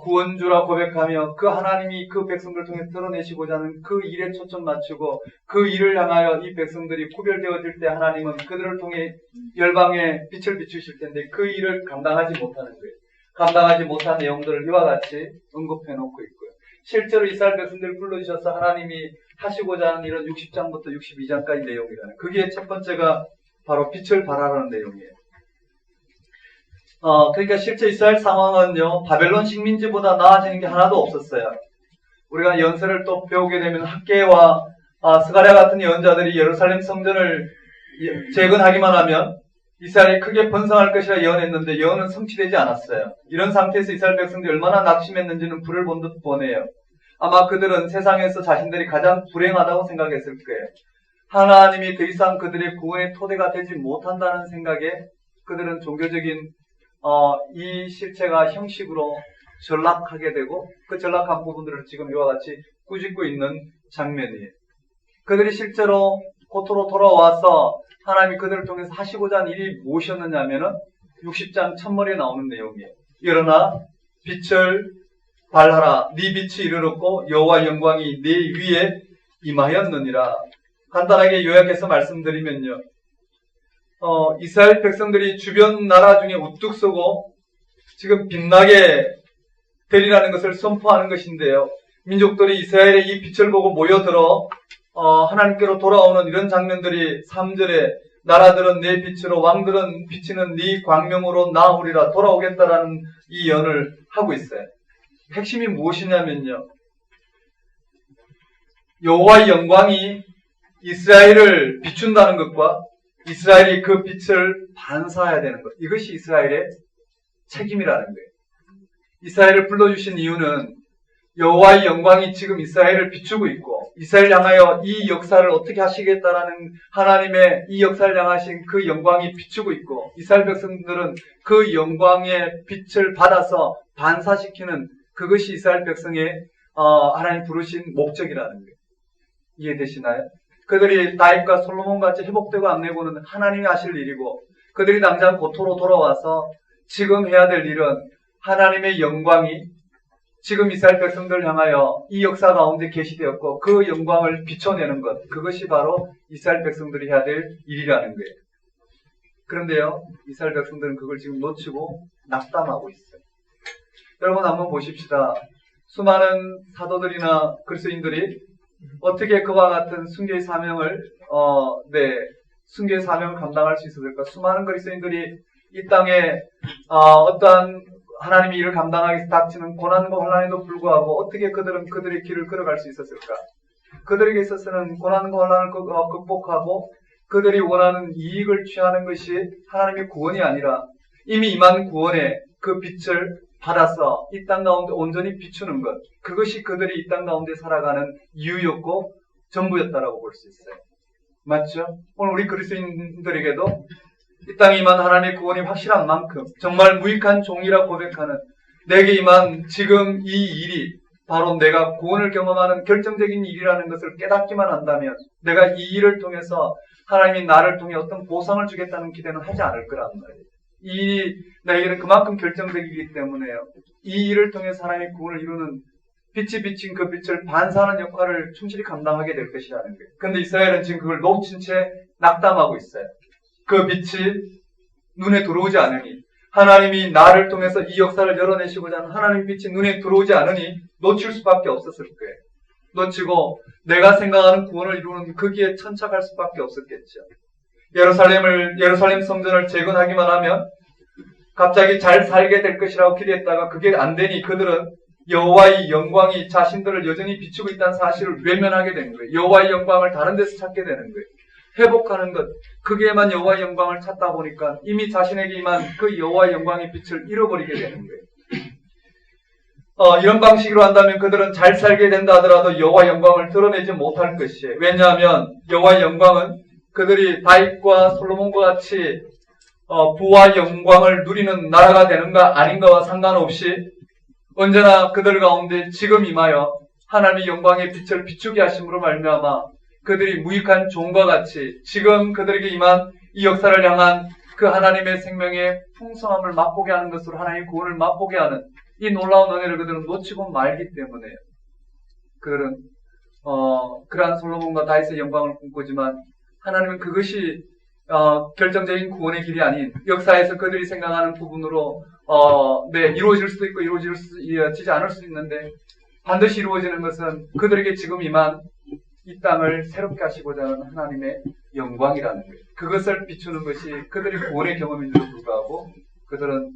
구원주라 고백하며 그 하나님이 그 백성들을 통해 드러내시고자 하는 그 일에 초점 맞추고 그 일을 향하여 이 백성들이 구별되어질 때 하나님은 그들을 통해 열방에 빛을 비추실 텐데 그 일을 감당하지 못하는 거예요. 감당하지 못한 내용들을 이와 같이 언급해 놓고 있고요. 실제로 이스라엘 백성들을 불러주셔서 하나님이 하시고자 하는 일은 60장부터 62장까지 내용이라는, 그게 첫 번째가 바로 빛을 발하라는 내용이에요. 그러니까 실제 이스라엘 상황은요, 바벨론 식민지보다 나아지는 게 하나도 없었어요. 우리가 연세를 또 배우게 되면 학개와 스가랴 같은 예언자들이 예루살렘 성전을 재건하기만 하면 이스라엘이 크게 번성할 것이라 예언했는데 예언은 성취되지 않았어요. 이런 상태에서 이스라엘 백성들이 얼마나 낙심했는지는 불을 본 듯 뻔해요. 아마 그들은 세상에서 자신들이 가장 불행하다고 생각했을 거예요. 하나님이 더 이상 그들의 구원의 토대가 되지 못한다는 생각에 그들은 종교적인 이 실체가 형식으로 전락하게 되고 그 전락한 부분들을 지금 이와 같이 꾸짖고 있는 장면이에요. 그들이 실제로 고토로 돌아와서 하나님이 그들을 통해서 하시고자 하는 일이 무엇이었느냐면은 60장 첫머리에 나오는 내용이에요. 일어나 빛을 발하라, 네 빛이 이르렀고 여호와 영광이 네 위에 임하였느니라. 간단하게 요약해서 말씀드리면요, 이스라엘 백성들이 주변 나라 중에 우뚝 서고 지금 빛나게 되리라는 것을 선포하는 것인데요, 민족들이 이스라엘의 이 빛을 보고 모여들어 하나님께로 돌아오는 이런 장면들이 3절에 나라들은 내 빛으로 왕들은 비치는 네 광명으로 나오리라 돌아오겠다라는 이 예언을 하고 있어요. 핵심이 무엇이냐면요, 여호와의 영광이 이스라엘을 비춘다는 것과 이스라엘이 그 빛을 반사해야 되는 것, 이것이 이스라엘의 책임이라는 거예요. 이스라엘을 불러주신 이유는 여호와의 영광이 지금 이스라엘을 비추고 있고 이스라엘 향하여 이 역사를 어떻게 하시겠다라는 하나님의 이 역사를 향하신 그 영광이 비추고 있고 이스라엘 백성들은 그 영광의 빛을 받아서 반사시키는 그것이 이스라엘 백성의 하나님 부르신 목적이라는 거예요. 이해되시나요? 그들이 다윗과 솔로몬 같이 회복되고 안 내고는 하나님이 하실 일이고, 그들이 당장 고토로 돌아와서 지금 해야 될 일은 하나님의 영광이 지금 이스라엘 백성들을 향하여 이 역사 가운데 계시되었고 그 영광을 비춰내는 것, 그것이 바로 이스라엘 백성들이 해야 될 일이라는 거예요. 그런데요, 이스라엘 백성들은 그걸 지금 놓치고 낙담하고 있어요. 여러분 한번 보십시다. 수많은 사도들이나 그리스도인들이 어떻게 그와 같은 순교의 사명을 순교의 사명을 감당할 수 있었을까? 수많은 그리스도인들이 이 땅에 어떠한 하나님의 일을 감당하기 위해서 닥치는 고난과 혼란에도 불구하고 어떻게 그들은 그들의 길을 걸어갈 수 있었을까? 그들에게 있어서는 고난과 혼란을 극복하고 그들이 원하는 이익을 취하는 것이 하나님의 구원이 아니라 이미 임한 구원의 그 빛을 받아서 이 땅 가운데 온전히 비추는 것, 그것이 그들이 이 땅 가운데 살아가는 이유였고 전부였다라고 볼 수 있어요. 맞죠? 오늘 우리 그리스도인들에게도 이 땅에 임한 하나님의 구원이 확실한 만큼 정말 무익한 종이라 고백하는 내게 임한 지금 이 일이 바로 내가 구원을 경험하는 결정적인 일이라는 것을 깨닫기만 한다면 내가 이 일을 통해서 하나님이 나를 통해 어떤 보상을 주겠다는 기대는 하지 않을 거란 말이에요. 이 일이 나에게는 그만큼 결정적이기 때문에요. 이 일을 통해서 하나님의 구원을 이루는 빛이 비친 그 빛을 반사하는 역할을 충실히 감당하게 될 것이라는 거예요. 그런데 이스라엘은 지금 그걸 놓친 채 낙담하고 있어요. 그 빛이 눈에 들어오지 않으니, 하나님이 나를 통해서 이 역사를 열어내시고자 하는 하나님의 빛이 눈에 들어오지 않으니 놓칠 수밖에 없었을 거예요. 놓치고 내가 생각하는 구원을 이루는 거기에 천착할 수밖에 없었겠죠. 예루살렘 성전을 재건하기만 하면 갑자기 잘 살게 될 것이라고 기대했다가 그게 안 되니 그들은 여호와의 영광이 자신들을 여전히 비추고 있다는 사실을 외면하게 된 거예요. 여호와의 영광을 다른 데서 찾게 되는 거예요. 회복하는 것, 거기에만 여호와의 영광을 찾다 보니까 이미 자신에게 임한 그 여호와의 영광의 빛을 잃어버리게 되는 거예요. 이런 방식으로 한다면 그들은 잘 살게 된다 하더라도 여호와의 영광을 드러내지 못할 것이에요. 왜냐하면 여호와의 영광은 그들이 다윗과 솔로몬과 같이 부와 영광을 누리는 나라가 되는가 아닌가와 상관없이 언제나 그들 가운데 지금 임하여 하나님의 영광의 빛을 비추게 하심으로 말미암아 그들이 무익한 종과 같이 지금 그들에게 임한 이 역사를 향한 그 하나님의 생명의 풍성함을 맛보게 하는 것으로 하나님의 구원을 맛보게 하는 이 놀라운 은혜를 그들은 놓치고 말기 때문에 그들은 그러한 솔로몬과 다윗의 영광을 꿈꾸지만 하나님은 그것이 결정적인 구원의 길이 아닌 역사에서 그들이 생각하는 부분으로 이루어질 수도 있고 이루어지지 않을 수도 있는데 반드시 이루어지는 것은 그들에게 지금 임한 이 땅을 새롭게 하시고자 하는 하나님의 영광이라는 거예요. 그것을 비추는 것이 그들의 구원의 경험인데도 불구하고 그들은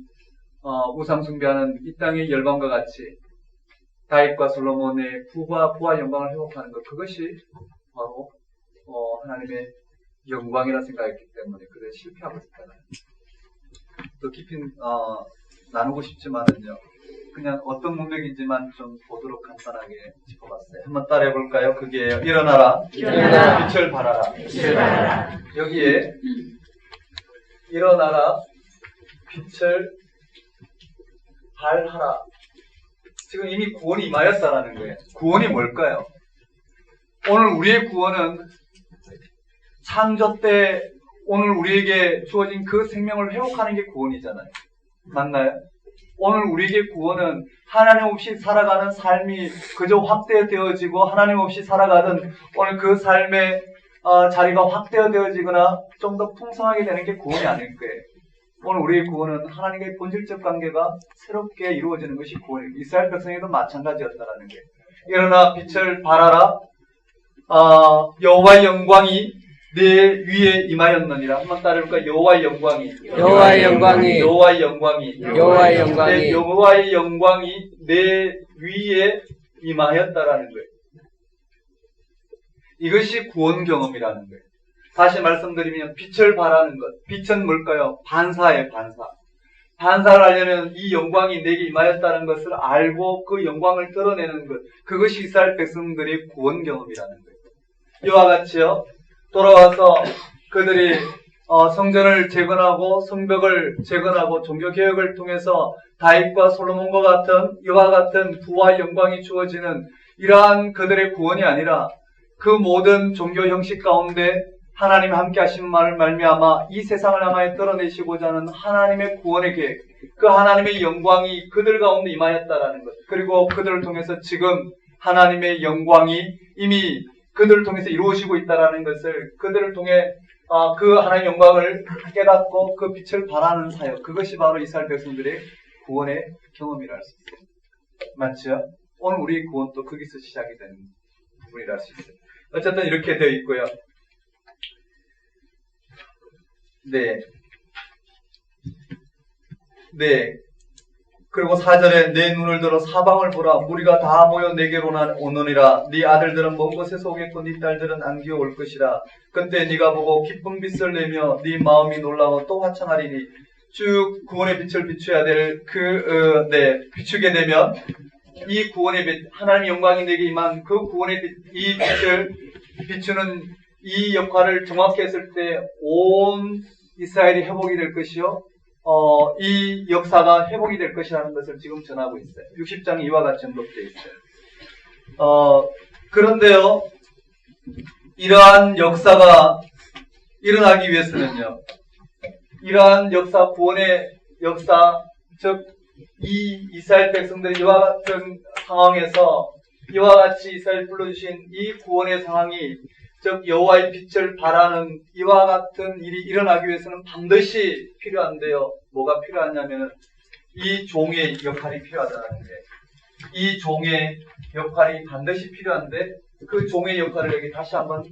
우상 숭배하는 이 땅의 열방과 같이 다윗과 솔로몬의 부와 영광을 회복하는 것, 그것이 바로 하나님의 영광이라 생각했기 때문에 그들이 실패하고 있잖아요. 더 깊이 나누고 싶지만은요, 그냥 어떤 문맥인지만 좀 보도록 간단하게 짚어봤어요. 한번 따라해 볼까요? 그게 일어나라, 빛을 발하라. 여기에 일어나라, 빛을 발하라. 지금 이미 구원이 임하였다라는 거예요. 구원이 뭘까요? 오늘 우리의 구원은 창조 때 오늘 우리에게 주어진 그 생명을 회복하는 게 구원이잖아요. 맞나요? 오늘 우리에게 구원은 하나님 없이 살아가는 삶이 그저 확대되어지고 하나님 없이 살아가던 오늘 그 삶의 자리가 확대되어지거나 좀 더 풍성하게 되는 게 구원이 아닐 거예요. 오늘 우리의 구원은 하나님과의 본질적 관계가 새롭게 이루어지는 것이 구원입니다. 이스라엘 백성에도 마찬가지였다라는 거예요. 일어나 빛을 발하라. 여호와의 영광이 내 위에 임하였느니라. 한번 따라해볼까요? 여호와의 영광이 내 위에 임하였다라는 거예요. 이것이 구원 경험이라는 거예요. 다시 말씀드리면 빛을 발하는 것. 빛은 뭘까요? 반사예요, 반사. 반사를 하려면 이 영광이 내게 임하였다는 것을 알고 그 영광을 드러내는 것. 그것이 이스라엘 백성들의 구원 경험이라는 거예요. 이와 같이요. 돌아와서 그들이 성전을 재건하고 성벽을 재건하고 종교개혁을 통해서 다윗과 솔로몬과 같은 이와 같은 부와 영광이 주어지는 이러한 그들의 구원이 아니라 그 모든 종교 형식 가운데 하나님 함께 하신 말을 말미암아 이 세상을 향하여 드러내시고자 하는 하나님의 구원의 계획, 그 하나님의 영광이 그들 가운데 임하였다라는 것. 그리고 그들을 통해서 지금 하나님의 영광이 이미 그들을 통해서 이루어지고 있다라는 것을 그들을 통해 그 하나님의 영광을 깨닫고 그 빛을 발하는 사역. 그것이 바로 이스라엘 백성들의 구원의 경험이라 할 수 있어요. 맞죠? 오늘 우리 구원도 거기서 시작이 되는 부분이라 할 수 있어요. 어쨌든 이렇게 되어 있고요. 네. 그리고 4절에 내 눈을 들어 사방을 보라. 무리가 다 모여 내게로 오느니라. 네 아들들은 먼 곳에서 오겠고 네 딸들은 안기어 올 것이라. 그때 네가 보고 기쁜 빛을 내며 네 마음이 놀라워 또 화창하리니 쭉 구원의 빛을 비춰야 될 비추게 되면 이 구원의 빛, 하나님의 영광이 내게 임한 그 구원의 빛, 이 빛을 비추는 이 역할을 정확히 했을 때 온 이스라엘이 회복이 될 것이요. 이 역사가 회복이 될 것이라는 것을 지금 전하고 있어요. 60장이 이와 같이 언급되어 있어요. 그런데요, 이러한 역사가 일어나기 위해서는요, 이러한 역사, 구원의 역사, 즉, 이 이스라엘 백성들이 이와 같은 상황에서 이와 같이 이스라엘 불러주신 이 구원의 상황이 즉 여호와의 빛을 발하는 이와 같은 일이 일어나기 위해서는 반드시 필요한데요. 뭐가 필요하냐면 이 종의 역할이 필요하다는 거예요. 이 종의 역할이 반드시 필요한데 그 종의 역할을 여기 다시 한번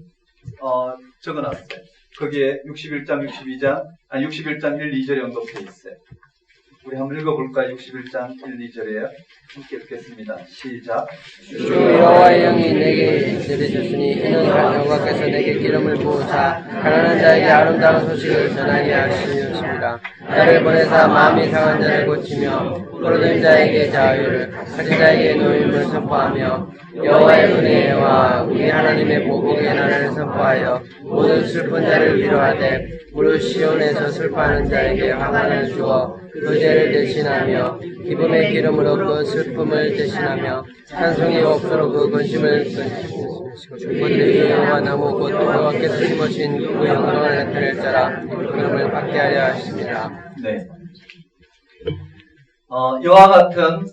적어놨어요. 거기에 61장 1, 2절에 언급되어 있어요. 우리 한번 읽어볼까요? 61장 1, 2절이에요. 함께 읽겠습니다. 시작. 주 여호와의 영이 내게 내리셨으니 이는 여호와께서 내게 기름을 부으사 가난한 자에게 아름다운 소식을 전하게 하시니라. 나를 보내사 마음이 상한 자를 고치며 부르짖는 자에게 자유를, 가진 자에게 노임을 선포하며 여호와의 은혜와 우리 하나님의 보복의 날을 선포하여 모든 슬픈 자를 위로하되 무릇 시온에서 슬퍼하는 자에게 평안을 주어 그 죄를 대신하며 기쁨의 기름으로 그 슬픔을 대신하며 찬송의 옥수로 그 근심을 끊으시고 그들 여호와 나무 곧 여호와께서 심으신 그 영광을 나타낼 자라 기름을 받게 하려 하십니다. 네. 이와 같은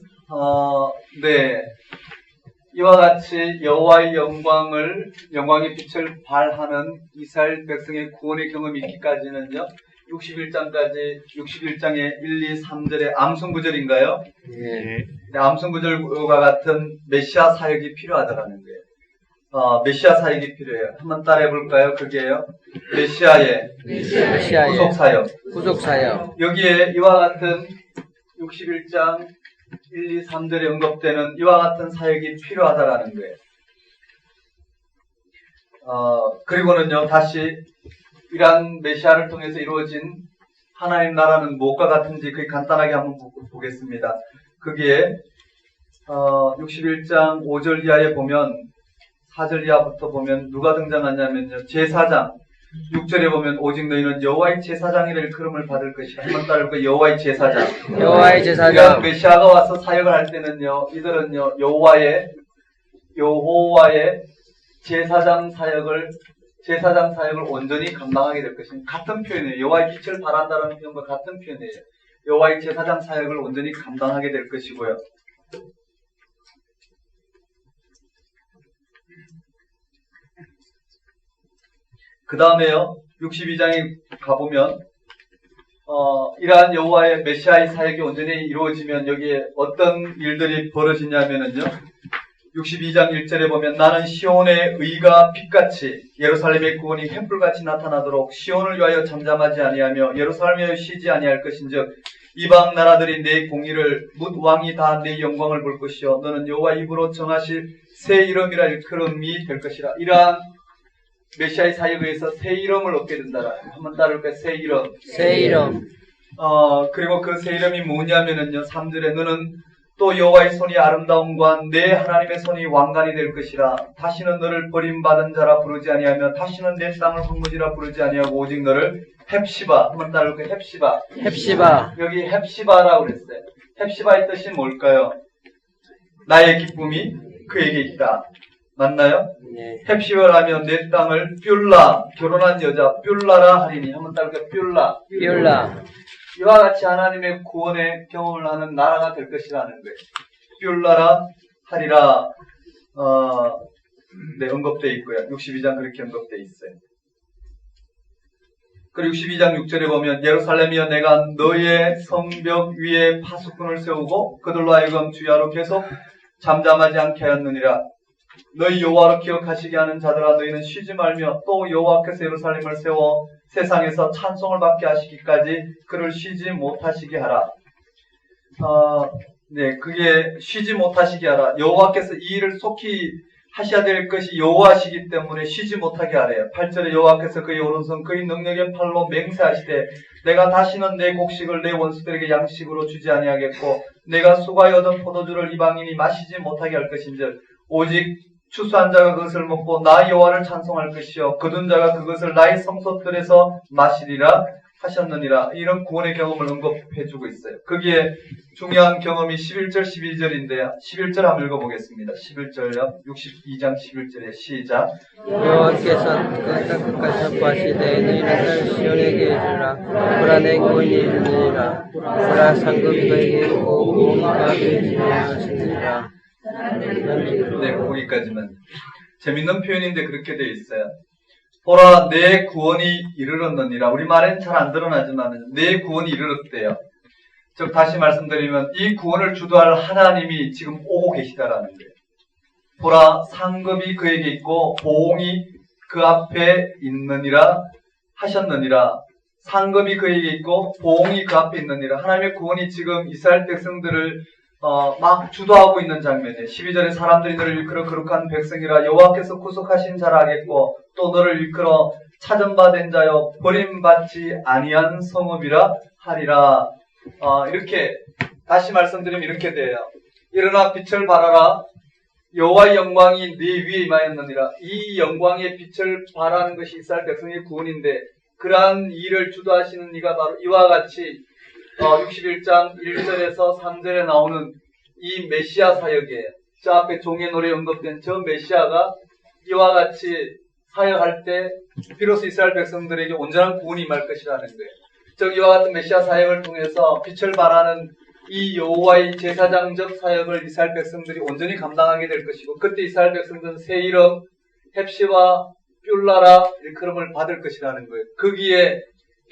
이와 같이 여호와의 영광의 빛을 발하는 이스라엘 백성의 구원의 경험이 있기까지는요. 61장의 1, 2, 3절의 암송구절인가요? 예. 암송구절과 같은 메시아 사역이 필요하다라는 거예요. 메시아 사역이 필요해요. 한번 따라해 볼까요? 그게요. 메시아의 구속 사역. 여기에 이와 같은 61장 1, 2, 3절에 언급되는 이와 같은 사역이 필요하다라는 거예요. 그리고는요, 다시 이러한 메시아를 통해서 이루어진 하나님 나라는 무엇과 같은지 그게 간단하게 한번 보겠습니다. 거기에 61장 5절 이하에 보면 4절 이하부터 보면 누가 등장하냐면요. 제사장 6절에 보면 오직 너희는 여호와의 제사장이 될 그름을 받을 것이라. 한번 따르고 여호와의 제사장. 여호와의 제사장. 이런 메시아가 와서 사역을 할 때는요. 이들은요. 여호와의 제사장 사역을 온전히 감당하게 될 것입니다. 같은 표현이에요. 여호와의 빛을 발한다는 표현과 같은 표현이에요. 여호와의 제사장 사역을 온전히 감당하게 될 것이고요. 그 다음에요. 62장에 가보면 이러한 여호와의 메시아의 사역이 온전히 이루어지면 여기에 어떤 일들이 벌어지냐면은요. 62장 1절에 보면 나는 시온의 의가 빛같이 예루살렘의 구원이 횃불같이 나타나도록 시온을 위하여 잠잠하지 아니하며 예루살렘에 위하여 쉬지 아니할 것인즉 이방 나라들이 내 공의를 뭇 왕이 다 내 영광을 볼 것이요 너는 여호와 입으로 정하실 새 이름이라 일컬음이 될 것이라. 이러한 메시아의 사역에 의해서 새 이름을 얻게 된다. 한번 따를까요? 새 이름. 그리고 그 새 이름이 뭐냐면은요. 3절에 너는 또 여호와의 손이 아름다움과 내 하나님의 손이 왕관이 될 것이라. 다시는 너를 버림받은 자라 부르지 아니하며 다시는 내 땅을 황무지라 부르지 아니하고 오직 너를 헵시바. 한번 따라볼게요. 헵시바. 헵시바. 여기 헵시바라고 그랬어요. 헵시바의 뜻이 뭘까요? 나의 기쁨이 그에게 있다. 맞나요? 네. 헵시바라면 내 땅을 뷸라, 결혼한 여자 뷸라라 하리니. 한번 따라볼게요. 뷸라. 뷸라. 이와 같이 하나님의 구원의 경험을 하는 나라가 될 것이라는 거예요. 뷸라라 하리라. 네, 언급되어 있고요. 62장 그렇게 언급되어 있어요. 그리고 62장 6절에 보면 예루살렘이여 내가 너의 성벽 위에 파수꾼을 세우고 그들로 하여금 주야로 계속 잠잠하지 않게 하였느니라. 너희 여호와로 기억하시게 하는 자들아 너희는 쉬지 말며 또 여호와께서 예루살렘을 세워 세상에서 찬송을 받게 하시기까지 그를 쉬지 못하시게 하라. 네, 그게 쉬지 못하시게 하라. 여호와께서 이 일을 속히 하셔야 될 것이 여호와시기 때문에 쉬지 못하게 하래요. 8절에 여호와께서 그의 오른손 그의 능력의 팔로 맹세하시되 내가 다시는 내 곡식을 내 원수들에게 양식으로 주지 아니하겠고 내가 수고하여 얻은 포도주를 이방인이 마시지 못하게 할 것인즉 오직 추수한 자가 그것을 먹고 나 여호와를 찬송할 것이요 거둔 자가 그것을 나의 성소들에서 마시리라 하셨느니라. 이런 구원의 경험을 언급해주고 있어요. 거기에 중요한 경험이 11절 12절인데요. 11절 한번 읽어보겠습니다. 11절요. 62장 11절에 시작. 여호와께서 끝까지 선포하시되 너희는 날 시온에게 이르라. 보라 내 구원이 이르느니라. 보라 상급이 그에게 있고 공이 그에게 있느니라. 네, 거기까지만. 재밌는 표현인데 그렇게 되어 있어요. 보라 내 구원이 이르렀느니라. 우리말엔 잘 안 드러나지만 내 구원이 이르렀대요. 즉 다시 말씀드리면 이 구원을 주도할 하나님이 지금 오고 계시다라는 거예요. 보라 상급이 그에게 있고 보응이 그 앞에 있느니라 하셨느니라. 상급이 그에게 있고 보응이 그 앞에 있느니라. 하나님의 구원이 지금 이스라엘 백성들을 막 주도하고 있는 장면이에요. 12절에 사람들이 너를 일컬어 거룩한 백성이라 여호와께서 구속하신 자라 하겠고 또 너를 일컬어 찾은바된 자여 버림받지 아니한 성읍이라 하리라. 이렇게 다시 말씀드리면 이렇게 돼요. 일어나 빛을 발하라. 여호와의 영광이 네 위에 임하였느니라. 이 영광의 빛을 발하는 것이 이스라엘 백성의 구원인데 그러한 일을 주도하시는 이가 바로 이와 같이 61장 1절에서 3절에 나오는 이 메시아 사역이에요. 저 앞에 종의 노래에 언급된 저 메시아가 이와 같이 사역할 때 비로소 이스라엘 백성들에게 온전한 구원이 임할 것이라는 거예요. 즉 이와 같은 메시아 사역을 통해서 빛을 발하는 이 여호와의 제사장적 사역을 이스라엘 백성들이 온전히 감당하게 될 것이고 그때 이스라엘 백성들은 새 이름 헵시바 뷸라라 일컬음을 받을 것이라는 거예요. 거기에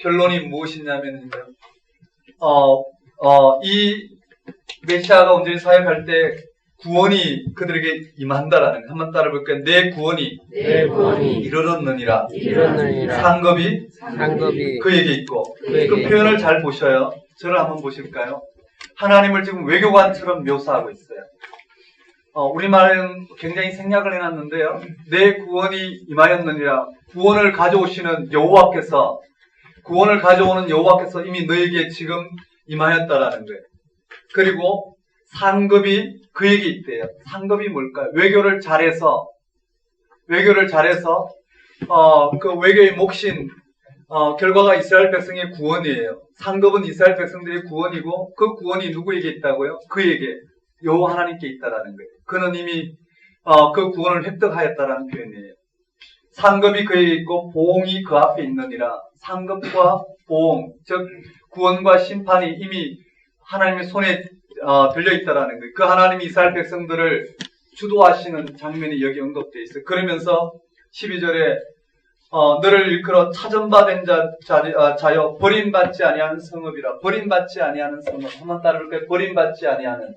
결론이 무엇이냐면요. 이 메시아가 온전히 사역할 때 구원이 그들에게 임한다라는 거. 한번 따라볼까요? 내 구원이 이르렀느니라. 상급이 그에게 있고. 그 표현을 잘 보셔요. 저를 한번 보실까요? 하나님을 지금 외교관처럼 묘사하고 있어요. 우리말은 굉장히 생략을 해놨는데요. 내 구원이 임하였느니라. 구원을 가져오시는 여호와께서 구원을 가져오는 여호와께서 이미 너에게 지금 임하였다라는 거예요. 그리고 상급이 그에게 있대요. 상급이 뭘까요? 외교를 잘해서 그 외교의 몫인 결과가 이스라엘 백성의 구원이에요. 상급은 이스라엘 백성들의 구원이고 그 구원이 누구에게 있다고요? 그에게 여호와 하나님께 있다라는 거예요. 그는 이미 그 구원을 획득하였다라는 표현이에요. 상급이 그에게 있고 보응이 그 앞에 있느니라. 상급과 보응, 즉 구원과 심판이 이미 하나님의 손에 들려있다라는 거예요. 그 하나님이 이스라엘 백성들을 주도하시는 장면이 여기 언급되어 있어요. 그러면서 12절에 너를 일컬어 찾은바된 자여 버림받지 아니하는 성읍이라. 버림받지 아니하는 성읍. 한번 따라볼까요? 버림받지 아니하는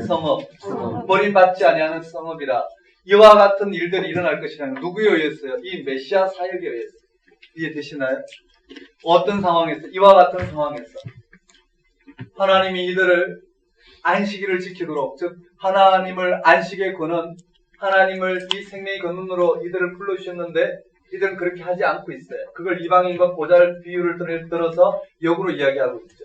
성읍. 버림받지 아니하는 성읍이라. 이와 같은 일들이 일어날 것이라는 누구에 의했어요? 이 메시아 사역에 의했어요. 이해되시나요? 어떤 상황에서? 이와 같은 상황에서 하나님이 이들을 안식일을 지키도록, 즉 하나님을 안식에 거는 하나님을 이 생명의 근원으로 이들을 불러주셨는데 이들은 그렇게 하지 않고 있어요. 그걸 이방인과 보잘 비유를 들어서 역으로 이야기하고 있죠.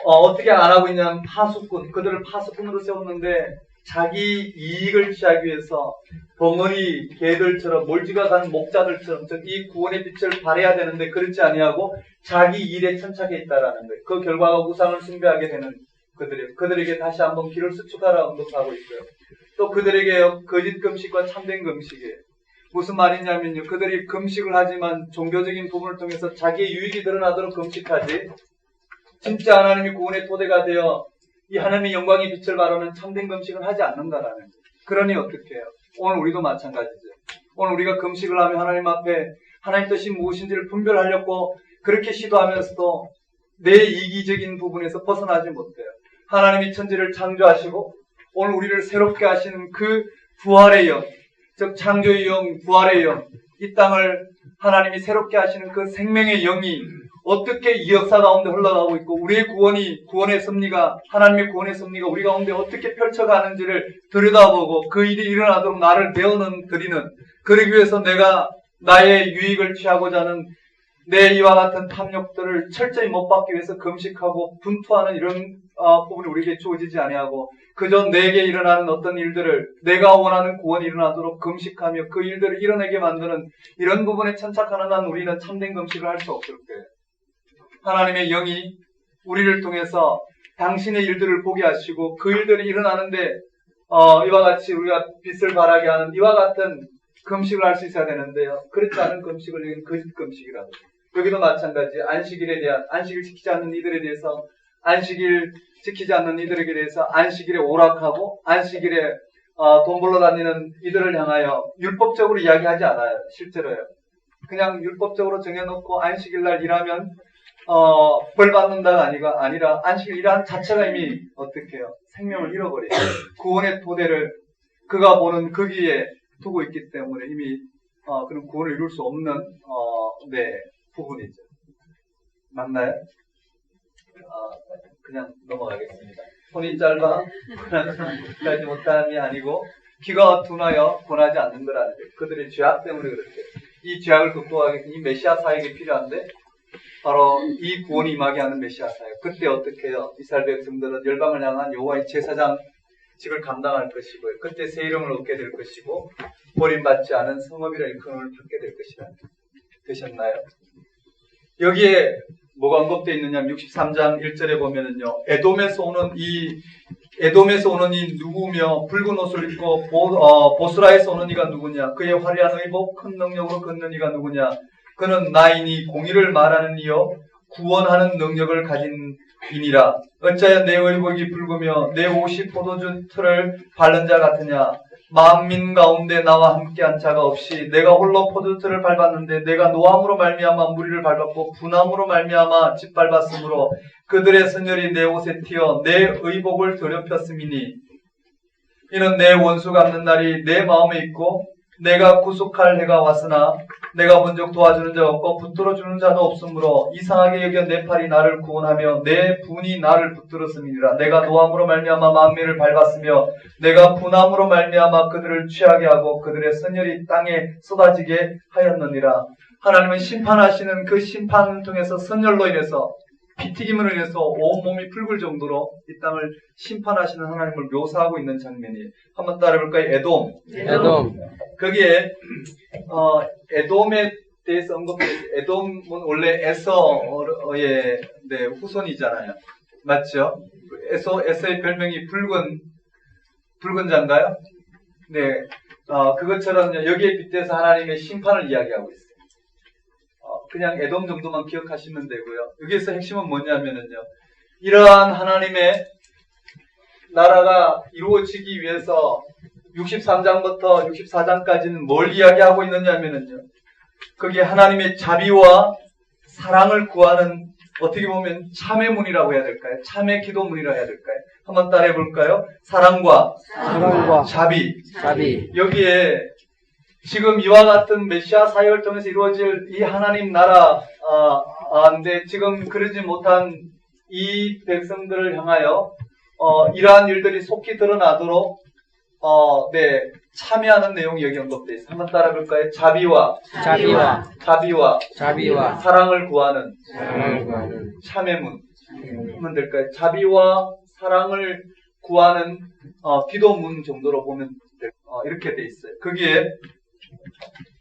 어떻게 안 하고 있냐면 파수꾼, 그들을 파수꾼으로 세웠는데 자기 이익을 취하기 위해서 벙어리 개들처럼 몰지각한 목자들처럼 이 구원의 빛을 발해야 되는데 그렇지 아니하고 자기 일에 천착해 있다라는 거예요. 그 결과가 우상을 숭배하게 되는 그들에게 다시 한번 길을 수축하라 언급하고 있고요. 또 그들에게 거짓 금식과 참된 금식이에요. 무슨 말이냐면요. 그들이 금식을 하지만 종교적인 부분을 통해서 자기의 유익이 드러나도록 금식하지 진짜 하나님이 구원의 토대가 되어 이 하나님의 영광의 빛을 바라는 참된 금식을 하지 않는다라는 거예요. 그러니 어떻게 해요? 오늘 우리도 마찬가지죠. 오늘 우리가 금식을 하며 하나님 앞에 하나님 뜻이 무엇인지를 분별하려고 그렇게 시도하면서도 내 이기적인 부분에서 벗어나지 못해요. 하나님이 천지를 창조하시고 오늘 우리를 새롭게 하시는 그 부활의 영, 즉 창조의 영, 부활의 영, 이 땅을 하나님이 새롭게 하시는 그 생명의 영이 어떻게 이 역사 가운데 흘러가고 있고 우리의 구원의 섭리가 하나님의 구원의 섭리가 우리 가운데 어떻게 펼쳐가는지를 들여다보고 그 일이 일어나도록 나를 배우는 드리는 그러기 위해서 내가 나의 유익을 취하고자 하는 내 이와 같은 탐욕들을 철저히 못 받기 위해서 금식하고 분투하는 이런 부분이 우리에게 주어지지 아니하고 그저 내게 일어나는 어떤 일들을 내가 원하는 구원이 일어나도록 금식하며 그 일들을 일어나게 만드는 이런 부분에 천착하는 한 우리는 참된 금식을 할 수 없을 거예요. 하나님의 영이 우리를 통해서 당신의 일들을 보게 하시고 그 일들이 일어나는데 이와 같이 우리가 빛을 발하게 하는 이와 같은 금식을 할 수 있어야 되는데요. 그렇지 않은 금식을 여기는 거짓 금식이라고. 여기도 마찬가지 안식일에 대한 안식일 지키지 않는 이들에 대해서 안식일 지키지 않는 이들에게 대해서 안식일에 오락하고 안식일에 돈 벌러 다니는 이들을 향하여 율법적으로 이야기하지 않아요. 실제로요. 그냥 율법적으로 정해놓고 안식일 날 일하면 벌 받는다가 아니라 안식일 일하는 자체가 이미 어떻게 해요? 생명을 잃어버려요. 구원의 토대를 그가 보는 거기에 두고 있기 때문에 이미 그런 구원을 이룰 수 없는 부분이죠. 맞나요? 그냥 넘어가겠습니다. 손이 짧아 권하지 못함이 아니고 귀가 둔하여 권하지 않는 거라는 거예요. 그들의 죄악 때문에 그렇게 이 죄악을 극복하기 위해서 이 메시아 사역이 필요한데 바로 이 구원이 임하게 하는 메시아 사역. 그때 어떻게 해요? 이스라엘 백성들은 열방을 향한 여호와의 제사장직을 감당할 것이고요. 그때 새 이름을 얻게 될 것이고 버림받지 않은 성읍이라는 이름을 받게 될 것이라. 되셨나요? 여기에 뭐가 언급되어 있느냐면 63장 1절에 보면은요. 에돔에서 오는 이 누구며 붉은 옷을 입고 보스라에서 오는 이가 누구냐? 그의 화려한 의복 큰 능력으로 걷는 이가 누구냐? 그는 나이니 공의를 말하는 이요 구원하는 능력을 가진 이니라. 어찌하여 내 의복이 붉으며 내 옷이 포도주 틀을 밟는 자 같으냐? 만민 가운데 나와 함께한 자가 없이 내가 홀로 포도주틀을 밟았는데 내가 노함으로 말미암아 무리를 밟았고 분함으로 말미암아 짓밟았으므로 그들의 선열이 내 옷에 튀어 내 의복을 더럽혔음이니 이는 내 원수 갚는 날이 내 마음에 있고 내가 구속할 해가 왔으나 내가 본적 도와주는 자가 없고 붙들어주는 자도 없으므로 이상하게 여겨 내 팔이 나를 구원하며 내 분이 나를 붙들었음이니라. 내가 노함으로 말미암아 만민을 밟았으며 내가 분함으로 말미암아 그들을 취하게 하고 그들의 선열이 땅에 쏟아지게 하였느니라. 하나님은 심판하시는 그 심판을 통해서 선열로 인해서 피튀김으로 인해서 온몸이 붉을 정도로 이 땅을 심판하시는 하나님을 묘사하고 있는 장면이에요. 한번 따라해볼까요? 에돔. 거기에 에돔에 대해서 언급되어 에돔은 원래 에서의 후손이잖아요. 맞죠? 에서의 별명이 붉은 자인가요? 네. 그것처럼 여기에 빗대서 하나님의 심판을 이야기하고 있어요. 그냥 에돔 정도만 기억하시면 되고요. 여기에서 핵심은 뭐냐면요. 이러한 하나님의 나라가 이루어지기 위해서 63장부터 64장까지는 뭘 이야기하고 있느냐면요. 그게 하나님의 자비와 사랑을 구하는 어떻게 보면 참회문이라고 해야 될까요? 참회 기도문이라고 해야 될까요? 한번 따라해 볼까요? 사랑과 자비. 여기에 지금 이와 같은 메시아 사역을 통해서 이루어질 이 하나님 나라인데 지금 그러지 못한 이 백성들을 향하여 이러한 일들이 속히 드러나도록 참여하는 내용이 여기 언급되어 있습니다. 한번 따라볼까요? 자비와 사랑을 구하는 참회문 하면 될까요? 자비와 사랑을 구하는 기도문 정도로 보면 이렇게 돼 있어요. 거기에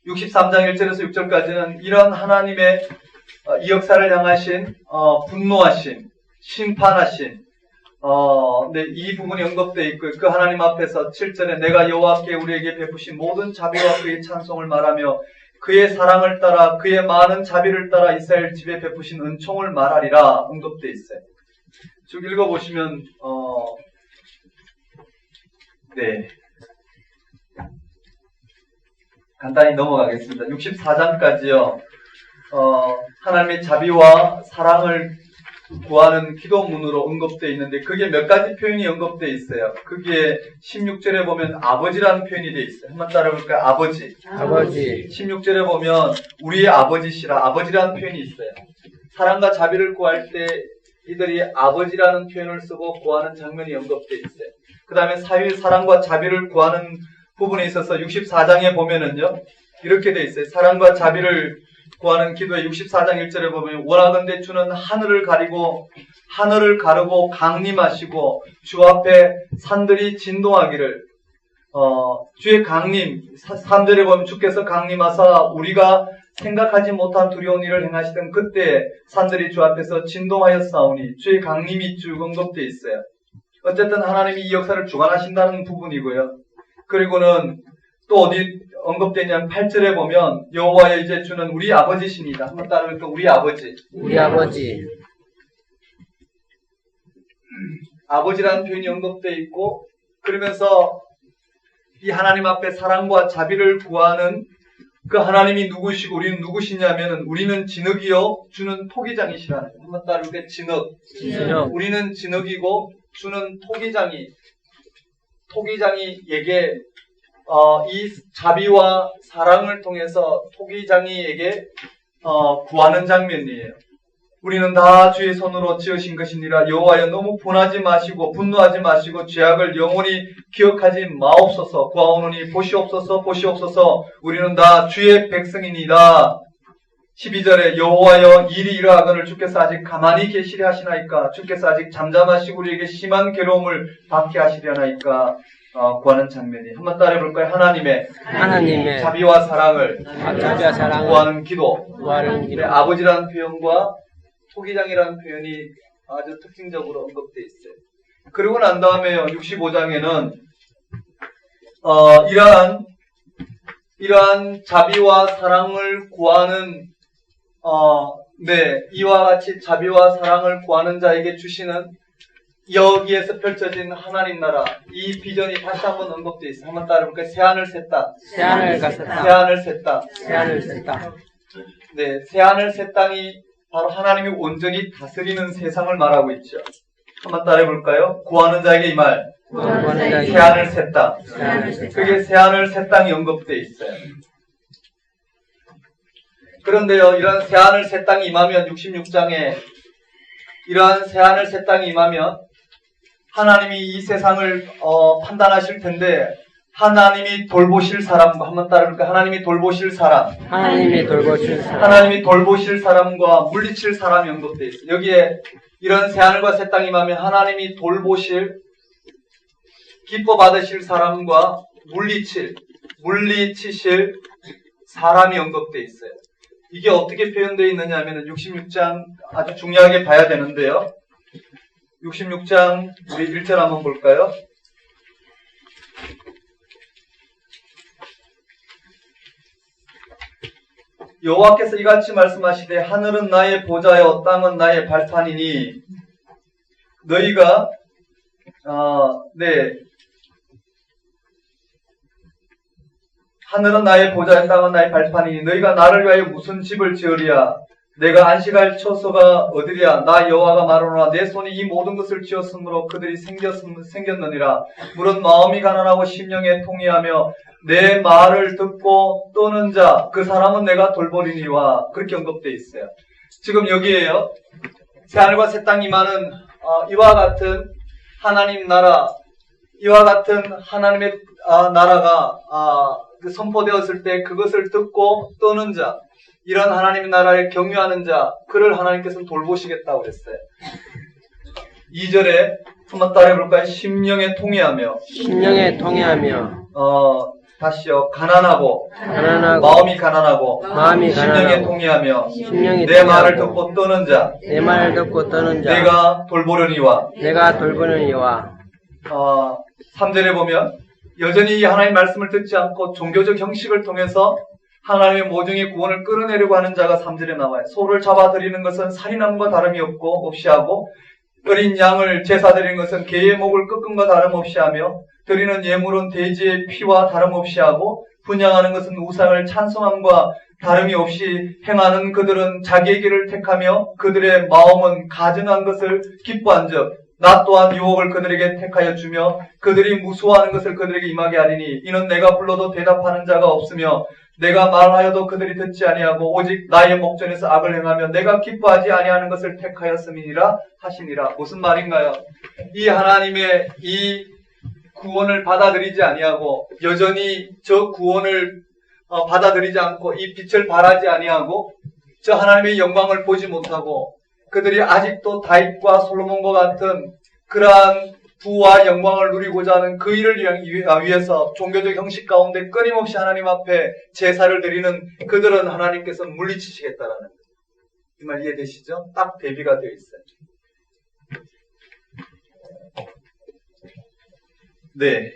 63장 1절에서 6절까지는 이런 하나님의 이 역사를 향하신 분노하심, 심판하심, 네, 이 부분이 언급되어 있고 그 하나님 앞에서 7절에 내가 여호와께 우리에게 베푸신 모든 자비와 그의 찬송을 말하며 그의 사랑을 따라 그의 많은 자비를 따라 이스라엘 집에 베푸신 은총을 말하리라 언급되어 있어요. 쭉 읽어보시면 네, 간단히 넘어가겠습니다. 64장까지요. 하나님의 자비와 사랑을 구하는 기도문으로 언급되어 있는데 그게 몇 가지 표현이 언급되어 있어요. 그게 16절에 보면 아버지라는 표현이 되어 있어요. 한번 따라볼까요? 아버지. 아버지. 16절에 보면 우리의 아버지시라 아버지라는 표현이 있어요. 사랑과 자비를 구할 때 이들이 아버지라는 표현을 쓰고 구하는 장면이 언급되어 있어요. 그 다음에 사랑과 자비를 구하는 부분에 있어서 64장에 보면은요 이렇게 되어 있어요. 사랑과 자비를 구하는 기도에 64장 1절에 보면 원하건대 주는 하늘을 가르고 강림하시고 주 앞에 산들이 진동하기를 주의 강림 3절에 보면 주께서 강림하사 우리가 생각하지 못한 두려운 일을 행하시던 그때 산들이 주 앞에서 진동하였사오니 주의 강림이 쭉 언급되어 있어요. 어쨌든 하나님이 이 역사를 주관하신다는 부분이고요. 그리고는 또 어디 언급되냐면 8절에 보면 여호와의 이제 주는 우리 아버지십니다. 한번 따라해볼까? 우리 아버지. 우리 아버지. 아버지라는 표현이 언급되어 있고 그러면서 이 하나님 앞에 사랑과 자비를 구하는 그 하나님이 누구시고 우리는 누구시냐면은 우리는 진흙이요 주는 토기장이시라는 거예요. 한번 따라해볼까? 진흙. 우리는 진흙이고 주는 토기장이에게 이 자비와 사랑을 통해서 토기장이에게 구하는 장면이에요. 우리는 다 주의 손으로 지으신 것이니라. 여호와여 너무 분하지 마시고 분노하지 마시고 죄악을 영원히 기억하지 마옵소서. 구하오노니 보시옵소서. 우리는 다 주의 백성이니라. 12절에 여호와여 일이 이러하거늘 주께서 아직 가만히 계시려 하시나이까. 주께서 아직 잠잠하시고 우리에게 심한 괴로움을 받게 하시려나이까. 구하는 장면이 한번 따라해볼까요? 하나님의 자비와 사랑을 구하는 기도. 네, 아버지라는 표현과 토기장이라는 표현이 아주 특징적으로 언급되어 있어요. 그리고 난 다음에요 65장에는 이러한 자비와 사랑을 구하는 이와 같이 자비와 사랑을 구하는 자에게 주시는 여기에서 펼쳐진 하나님 나라 이 비전이 다시 한번 언급되어 있어요. 한번 따라해볼까요? 새하늘 새 땅. 네, 새하늘 새 땅이 바로 하나님이 온전히 다스리는 세상을 말하고 있죠. 한번 따라해볼까요? 구하는 자에게 이 말. 새하늘 새 땅. 그게 새하늘 새 땅이 언급되어 있어요. 그런데요, 이런 새하늘 새 땅이 임하면 66장에 이러한 새하늘 새 땅이 임하면 하나님이 이 세상을 판단하실 텐데 하나님이 돌보실 사람과 한번 따라볼까요? 하나님이 돌보실 사람과 물리칠 사람이 언급되어 있어요. 여기에 이런 새하늘과 새 땅이 임하면 하나님이 돌보실 기뻐 받으실 사람과 물리치실 사람이 언급되어 있어요. 이게 어떻게 표현되어 있느냐 하면 66장 아주 중요하게 봐야 되는데요. 66장 우리 1절 한번 볼까요? 여호와께서 이같이 말씀하시되 하늘은 나의 보좌여 땅은 나의 발판이니 너희가 하늘은 나의 보좌여 땅은 나의 발판이니 너희가 나를 위하여 무슨 집을 지으랴 내가 안식할 처소가 어디랴 나 여호와가 말하노라 내 손이 이 모든 것을 지었으므로 그들이 생겼느니라 물은 마음이 가난하고 심령에 통이하며 내 말을 듣고 떠는 자 그 사람은 내가 돌보리니와 그렇게 언급되어 있어요. 지금 여기에요. 새하늘과 새 땅이 많은 이와 같은 하나님 나라 이와 같은 하나님의 나라가 선포되었을 때 그것을 듣고 떠는 자 이런 하나님의 나라에 경유하는 자 그를 하나님께서는 돌보시겠다고 그랬어요. 2절에 한번 따라해볼까요? 심령에 통해하며 심령에 통해하며 다시요. 가난하고 가난하고 마음이 가난하고 심령에 통해하며 심령이 내 말을 통해하고 듣고 떠는 자 내 말을 듣고 떠는 자 내가 돌보려니와 내가 돌보는 이와 3절에 보면 여전히 하나님의 말씀을 듣지 않고 종교적 형식을 통해서 하나님의 모종의 구원을 끌어내려고 하는 자가 3절에 나와요. 소를 잡아 드리는 것은 살인함과 다름이 없이 하고 어린 양을 제사 드리는 것은 개의 목을 꺾음과 다름없이 하며 드리는 예물은 돼지의 피와 다름없이 하고 분양하는 것은 우상을 찬송함과 다름이 없이 행하는 그들은 자기의 길을 택하며 그들의 마음은 가증한 것을 기뻐한즉 나 또한 유혹을 그들에게 택하여 주며 그들이 무수하는 것을 그들에게 임하게 하리니 이는 내가 불러도 대답하는 자가 없으며 내가 말하여도 그들이 듣지 아니하고 오직 나의 목전에서 악을 행하며 내가 기뻐하지 아니하는 것을 택하였음이니라 하시니라. 무슨 말인가요? 이 하나님의 이 구원을 받아들이지 아니하고 여전히 저 구원을 받아들이지 않고 이 빛을 발하지 아니하고 저 하나님의 영광을 보지 못하고 그들이 아직도 다윗과 솔로몬과 같은 그러한 부와 영광을 누리고자 하는 그 일을 위해서 종교적 형식 가운데 끊임없이 하나님 앞에 제사를 드리는 그들은 하나님께서 물리치시겠다라는 거예요. 이 말 이해되시죠? 딱 대비가 되어 있어요. 네.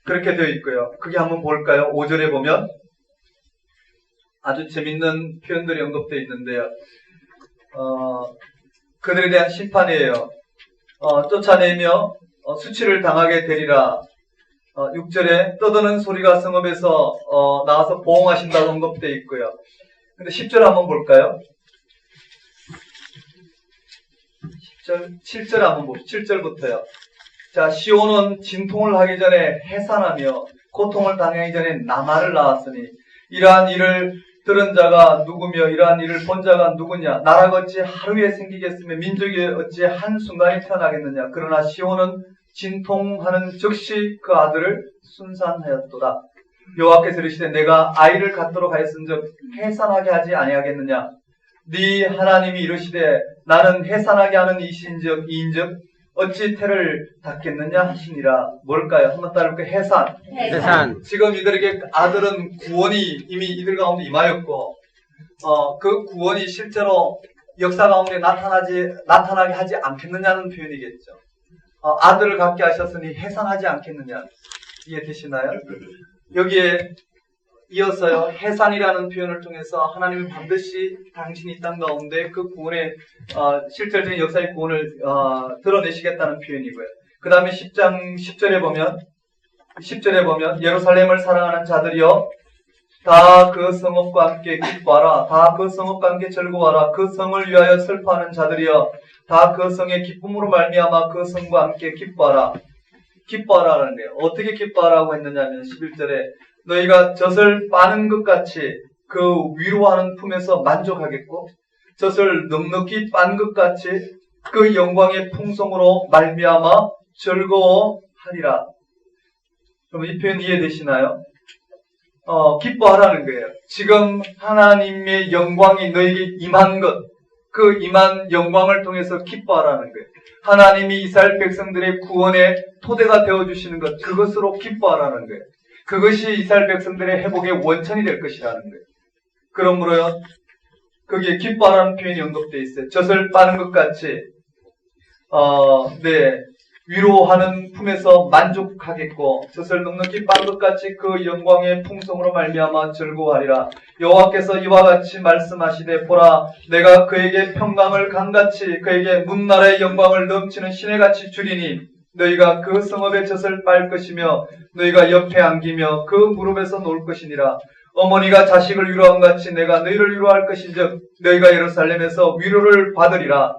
그렇게 되어 있고요. 그게 한번 볼까요? 5절에 보면 아주 재밌는 표현들이 언급되어 있는데요. 그들에 대한 심판이에요. 쫓아내며 수치를 당하게 되리라. 6절에 떠드는 소리가 성읍에서 나와서 보응하신다고 언급되어 있고요. 근데 10절 한번 볼까요? 7절 한번 봅시다. 7절부터요. 자, 시온은 진통을 하기 전에 해산하며 고통을 당하기 전에 나말을 낳았으니 이러한 일을 들은 자가 누구며 이러한 일을 본 자가 누구냐? 나라가 어찌 하루에 생기겠으며 민족이 어찌 한순간에 태어나겠느냐? 그러나 시온은 진통하는 즉시 그 아들을 순산하였도다. 여호와께서 이르시되 내가 아이를 갖도록 하였은즉 해산하게 하지 아니하겠느냐? 네 하나님이 이르시되 나는 해산하게 하는 이인즉 어찌 태를 닫겠느냐 하시니라. 뭘까요? 한번 따라볼까요? 해산. 지금 이들에게 아들은 구원이 이미 이들 가운데 임하였고 그 구원이 실제로 역사 가운데 나타나게 하지 않겠느냐는 표현이겠죠. 아들을 갖게 하셨으니 해산하지 않겠느냐. 이해되시나요? 여기에 이어서요, 해산이라는 표현을 통해서 하나님은 반드시 당신이 땅 가운데 그 구원의 실질적인 역사의 구원을 드러내시겠다는 표현이고요. 그 다음에 10장 10절에 보면 예루살렘을 사랑하는 자들이여 다 그 성읍과 함께 기뻐하라. 다 그 성읍과 함께 즐거워하라. 그 성을 위하여 슬퍼하는 자들이여 다 그 성의 기쁨으로 말미암아 그 성과 함께 기뻐하라. 기뻐하라는 거예요. 어떻게 기뻐하라고 했느냐면 11절에 너희가 젖을 빠는 것 같이 그 위로하는 품에서 만족하겠고 젖을 넉넉히 빤 것 같이 그 영광의 풍성으로 말미암아 즐거워하리라. 그럼 이 표현 이해되시나요? 기뻐하라는 거예요. 지금 하나님의 영광이 너에게 임한 것, 그 임한 영광을 통해서 기뻐하라는 거예요. 하나님이 이스라엘 백성들의 구원의 토대가 되어주시는 것, 그것으로 기뻐하라는 거예요. 그것이 이스라엘 백성들의 회복의 원천이 될 것이라는 거예요. 그러므로요, 거기에 기뻐하라는 표현이 언급되어 있어요. 젖을 빠는 것 같이, 위로하는 품에서 만족하겠고, 젖을 넉넉히 빤 것 같이 그 영광의 풍성으로 말미암아 즐거워하리라. 여호와께서 이와 같이 말씀하시되, 보라, 내가 그에게 평강을 강같이 그에게 문나라의 영광을 넘치는 시내같이 주리니, 너희가 그 성읍의 젖을 빨 것이며 너희가 옆에 안기며 그 무릎에서 놓을 것이니라. 어머니가 자식을 위로한 같이 내가 너희를 위로할 것인즉 너희가 예루살렘에서 위로를 받으리라.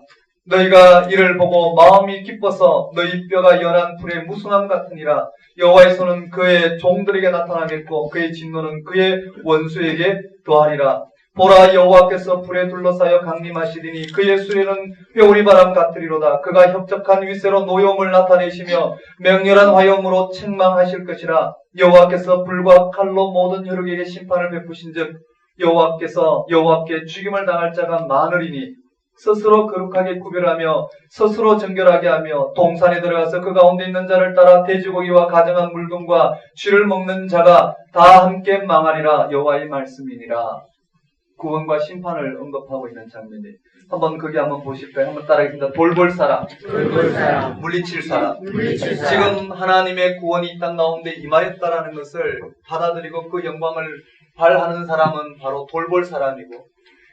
너희가 이를 보고 마음이 기뻐서 너희 뼈가 연한 불의 무순함 같으니라. 여호와의 손은 그의 종들에게 나타나겠고 그의 진노는 그의 원수에게 더하리라. 보라, 여호와께서 불에 둘러싸여 강림하시리니 그의 수레는 회오리 바람 같으리로다. 그가 혁적한 위세로 노여움을 나타내시며 맹렬한 화염으로 책망하실 것이라. 여호와께서 불과 칼로 모든 혈육에게 심판을 베푸신즉 여호와께 죽임을 당할 자가 많으리니 스스로 거룩하게 구별하며 스스로 정결하게 하며 동산에 들어가서 그 가운데 있는 자를 따라 돼지고기와 가정한 물건과 쥐를 먹는 자가 다 함께 망하리라. 여호와의 말씀이니라. 구원과 심판을 언급하고 있는 장면이. 한번 거기 한번 보실까요? 한번 따라하겠습니다. 돌볼 사람, 물리칠 사람. 지금 하나님의 구원이 이 땅 가운데 임하였다라는 것을 받아들이고 그 영광을 발하는 사람은 바로 돌볼 사람이고,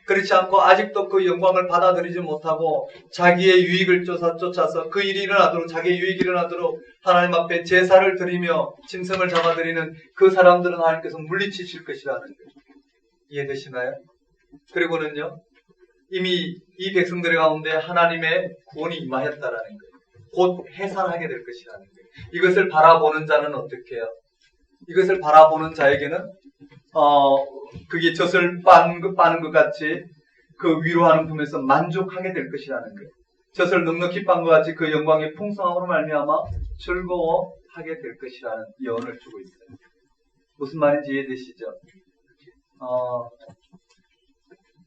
그렇지 않고 아직도 그 영광을 받아들이지 못하고 자기의 유익을 쫓아서 그 일이 일어나도록, 자기의 유익이 일어나도록 하나님 앞에 제사를 드리며 짐승을 잡아드리는 그 사람들은 하나님께서 물리치실 것이라는 거예요. 이해되시나요? 그리고는요, 이미 이 백성들 가운데 하나님의 구원이 임하였다라는 거예요. 곧 해산하게 될 것이라는 거예요. 이것을 바라보는 자는 어떻게 해요? 이것을 바라보는 자에게는 그게 젖을 빠는 것 같이 그 위로하는 품에서 만족하게 될 것이라는 거예요. 젖을 넉넉히 빤 것 같이 그 영광의 풍성함으로 말미암아 즐거워하게 될 것이라는 예언을 주고 있어요. 무슨 말인지 이해되시죠?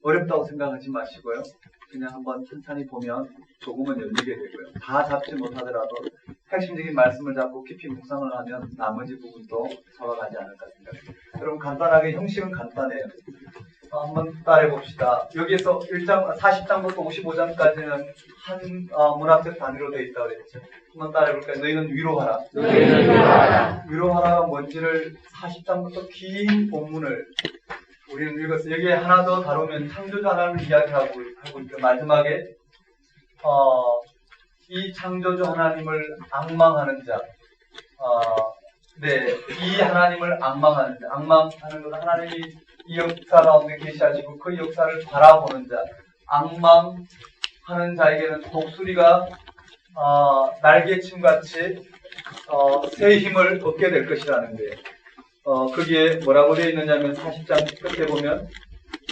어렵다고 생각하지 마시고요. 그냥 한번 천천히 보면 조금은 열리게 되고요. 다 잡지 못하더라도 핵심적인 말씀을 잡고 깊이 묵상을 하면 나머지 부분도 잡아가지 않을까 생각합니다. 여러분 간단하게 형식은 간단해요. 한번 따라해 봅시다. 여기에서 40장부터 55장까지는 한 문학적 단위로 되어 있다고 그랬죠. 한번 따라해 볼까요? 너희는 위로하라. 위로하라가 뭔지를 40장부터 긴 본문을 우리는 읽었어요. 여기에 하나 더 다루면 창조주 하나님을 이야기하고 있고, 마지막에 이 창조주 하나님을 앙망하는 자, 이 하나님을 앙망하는 자, 앙망하는 것은 하나님이 이 역사 가운데 계시하시고 그 역사를 바라보는 자, 앙망하는 자에게는 독수리가 날개침같이 새 힘을 얻게 될 것이라는 거예요. 거기에 뭐라고 되어 있느냐면 40장 끝에 보면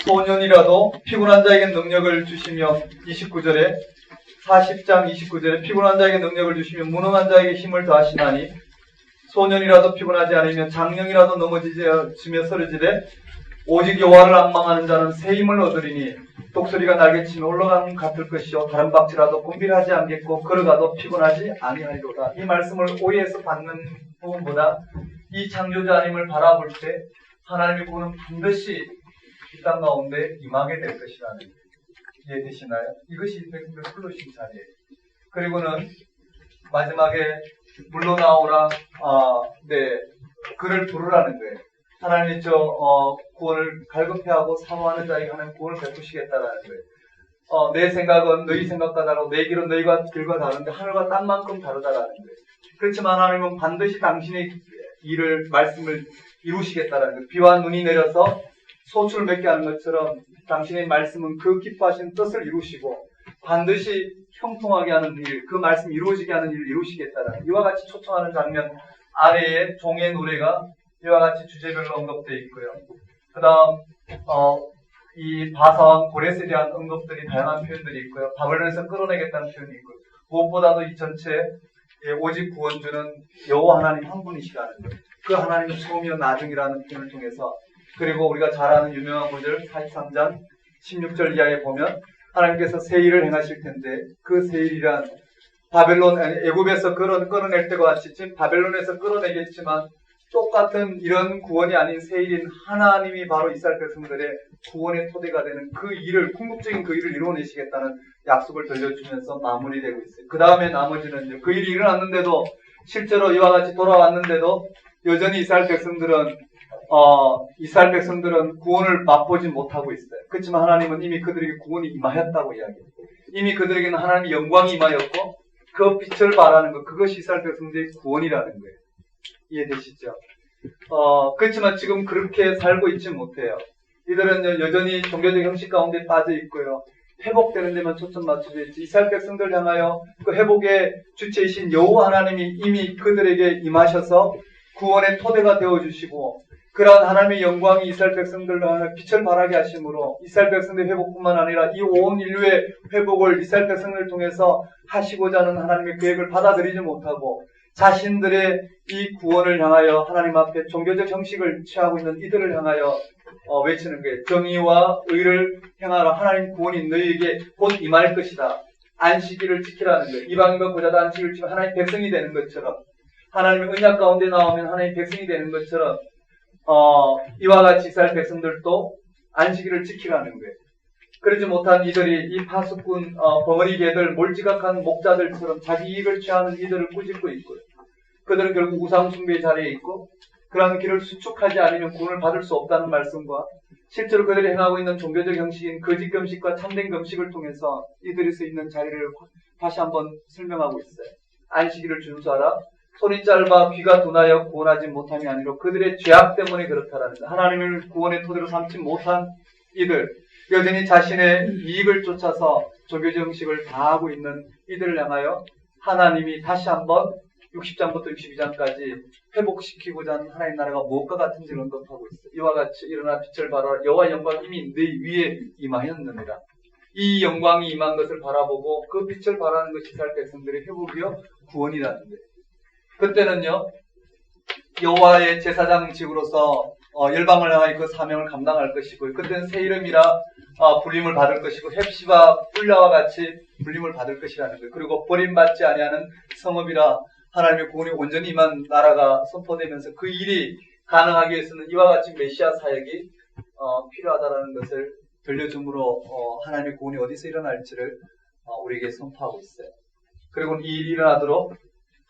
소년이라도 피곤한 자에게 능력을 주시며 29절에 40장 29절에 피곤한 자에게 능력을 주시며 무능한 자에게 힘을 더하시나니 소년이라도 피곤하지 않으며 장령이라도 넘어지며 쓰러지되 오직 여호와를 앙망하는 자는 새 힘을 얻으리니 독수리가 날개치며 올라가는 같을 것이요 다른 박쥐라도 곤비하지 않겠고 걸어가도 피곤하지 아니하리로다. 이 말씀을 오해해서 받는 부분보다 이 창조자 하나님을 바라볼 때 하나님의 구원은 반드시 이 땅 가운데 임하게 될 것이라는 거예요. 이해되시나요? 이것이 백성들 불러주신 자리예요. 그리고는 마지막에 물러나오라 그를 부르라는 거예요. 하나님이 구원을 갈급해하고 사모하는 자에게 하나님 구원을 베푸시겠다라는 거예요. 내 생각은 너희 생각과 다르고 내 길은 너희가 길과 다른데 하늘과 땅만큼 다르다라는 거예요. 그렇지만 하나님은 반드시 당신의 말씀을 이루시겠다라는 거예요. 비와 눈이 내려서 소출을 맺게 하는 것처럼 당신의 말씀은 그 기뻐하신 뜻을 이루시고 반드시 형통하게 하는 일, 그 말씀 이루어지게 하는 일을 이루시겠다라는 이와 같이 초청하는 장면 아래에 종의 노래가 이와 같이 주제별로 언급되어 있고요. 그 다음 이 바사왕 고렛에 대한 언급들이 다양한 표현들이 있고요. 바벨론에서 끌어내겠다는 표현이 있고요. 무엇보다도 이 전체에 오직 구원주는 여호와 하나님 한 분이시라는 거예요. 그 하나님은 처음이요 나중이라는 표현을 통해서 그리고 우리가 잘 아는 유명한 구절 43장 16절 이하에 보면 하나님께서 새 일을 행하실 텐데 그 새 일이란 애굽에서 끌어낼 때와 같이 지금 바벨론에서 끌어내겠지만 똑같은 이런 구원이 아닌 새 일인 하나님이 바로 이스라엘 백성들의 구원의 토대가 되는 그 일을 궁극적인 그 일을 이루어내시겠다는 약속을 들려주면서 마무리되고 있어요. 그 다음에 나머지는 그 일이 일어났는데도 실제로 이와 같이 돌아왔는데도 여전히 이스라엘 백성들은 구원을 맛보지 못하고 있어요. 그렇지만 하나님은 이미 그들에게 구원이 임하였다고 이야기해요. 이미 그들에게는 하나님의 영광이 임하였고 그 빛을 발하는 것, 그것이 이스라엘 백성들의 구원이라는 거예요. 이해되시죠? 그렇지만 지금 그렇게 살고 있지 못해요. 이들은 여전히 종교적 형식 가운데 빠져 있고요. 회복되는 데만 초점 맞춰져 있지. 이스라엘 백성들 향하여 그 회복의 주체이신 여호와 하나님이 이미 그들에게 임하셔서 구원의 토대가 되어주시고 그러한 하나님의 영광이 이스라엘 백성들로 하여 빛을 발하게 하심으로 이스라엘 백성들의 회복뿐만 아니라 이 온 인류의 회복을 이스라엘 백성들을 통해서 하시고자 하는 하나님의 계획을 받아들이지 못하고 자신들의 이 구원을 향하여 하나님 앞에 종교적 형식을 취하고 있는 이들을 향하여 외치는 거예요. 정의와 의를 행하라. 하나님 구원이 너희에게 곧 임할 것이다. 안식일을 지키라는 거예요. 이방인과 고자도 안식일을 지키면 하나님 백성이 되는 것처럼, 하나님의 언약 가운데 나오면 하나님 백성이 되는 것처럼, 이와 같이 이스라엘 백성들도 안식일을 지키라는 거예요. 그러지 못한 이들이 이 파수꾼 벙어리 개들, 몰지각한 목자들처럼 자기 이익을 취하는 이들을 꾸짖고 있고요. 그들은 결국 우상 숭배의 자리에 있고, 그러한 길을 수축하지 않으면 구원을 받을 수 없다는 말씀과, 실제로 그들이 행하고 있는 종교적 형식인 거짓 금식과 참된 금식을 통해서 이들이 서 있는 자리를 다시 한번 설명하고 있어요. 안식일을 준수하라. 손이 짧아 귀가 둔하여 구원하지 못함이 아니라 그들의 죄악 때문에 그렇다라는 거예요. 하나님을 구원의 토대로 삼지 못한 이들, 여전히 자신의 이익을 쫓아서 종교적 형식을 다하고 있는 이들을 향하여 하나님이 다시 한번 60장부터 62장까지 회복시키고자 하는 하나님 나라가 무엇과 같은지를 언급하고 있어요. 이와 같이 일어나 빛을 발하라. 여호와의 영광이 이미 네 위에 임하였느니라. 이 영광이 임한 것을 바라보고 그 빛을 발하는 것이 이스라엘 백성들의 회복이요 구원이라는 거예요. 그때는요, 여호와의 제사장직으로서 열방을 향하여 그 사명을 감당할 것이고요. 그때는 새 이름이라 불림을 받을 것이고, 헵시바 뿔라와 같이 불림을 받을 것이라는 거예요. 그리고 버림받지 아니하는 성읍이라 하나님의 구원이 온전히 임한 나라가 선포되면서 그 일이 가능하기 위해서는 이와 같이 메시아 사역이 필요하다는 것을 들려줌으로 하나님의 구원이 어디서 일어날지를 우리에게 선포하고 있어요. 그리고 이 일이 일어나도록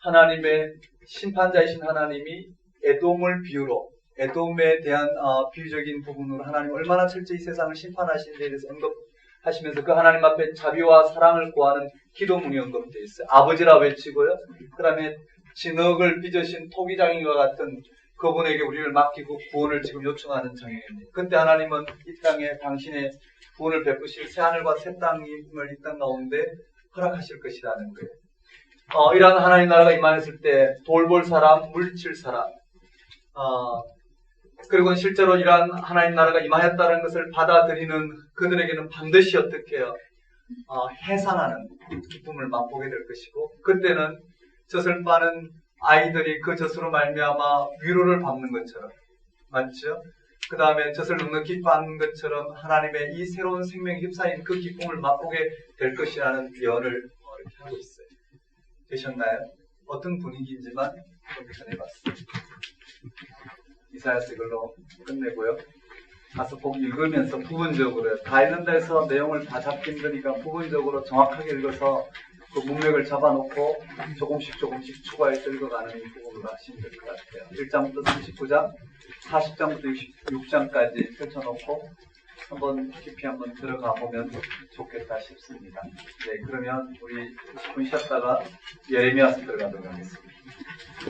하나님의 심판자이신 하나님이 에돔을 비유로, 에돔에 대한 비유적인 부분으로 하나님 얼마나 철저히 세상을 심판하시는 데 대해서 언급하시면서 그 하나님 앞에 자비와 사랑을 구하는 기도문이 언급되어 있어요. 아버지라 외치고요. 그 다음에 진흙을 빚으신 토기장인과 같은 그분에게 우리를 맡기고 구원을 지금 요청하는 장면입니다. 그때 하나님은 이 땅에 당신의 구원을 베푸실 새하늘과 새 땅을 이 땅 가운데 허락하실 것이라는 거예요. 이러한 하나님 나라가 임하였을 때 돌볼 사람, 물칠 사람, 그리고 실제로 이러한 하나님 나라가 임하였다는 것을 받아들이는 그들에게는 반드시 어떻게 해요? 해산하는 기쁨을 맛보게 될 것이고, 그때는 젖을 빠는 아이들이 그 젖으로 말미암아 위로를 받는 것처럼, 맞죠? 그 다음에 젖을 넉넉히 받는 것처럼 하나님의 이 새로운 생명에 휩싸인 그 기쁨을 맛보게 될 것이라는 예언을 이렇게 하고 있어요. 되셨나요? 어떤 분위기인지만 좀 전해봤습니다. 이사야서 이걸로 끝내고요. 가서 꼭 읽으면서 부분적으로, 다 읽는다 해서 내용을 다 잡기 힘드니까 부분적으로 정확하게 읽어서 그 문맥을 잡아놓고 조금씩 추가해서 읽어가는 이 부분으로 하시면 될 것 같아요. 1장부터 39장, 40장부터 66장까지 펼쳐놓고 한번 깊이 한번 들어가 보면 좋겠다 싶습니다. 네, 그러면 우리 10분 쉬었다가 예레미야서 들어가도록 하겠습니다.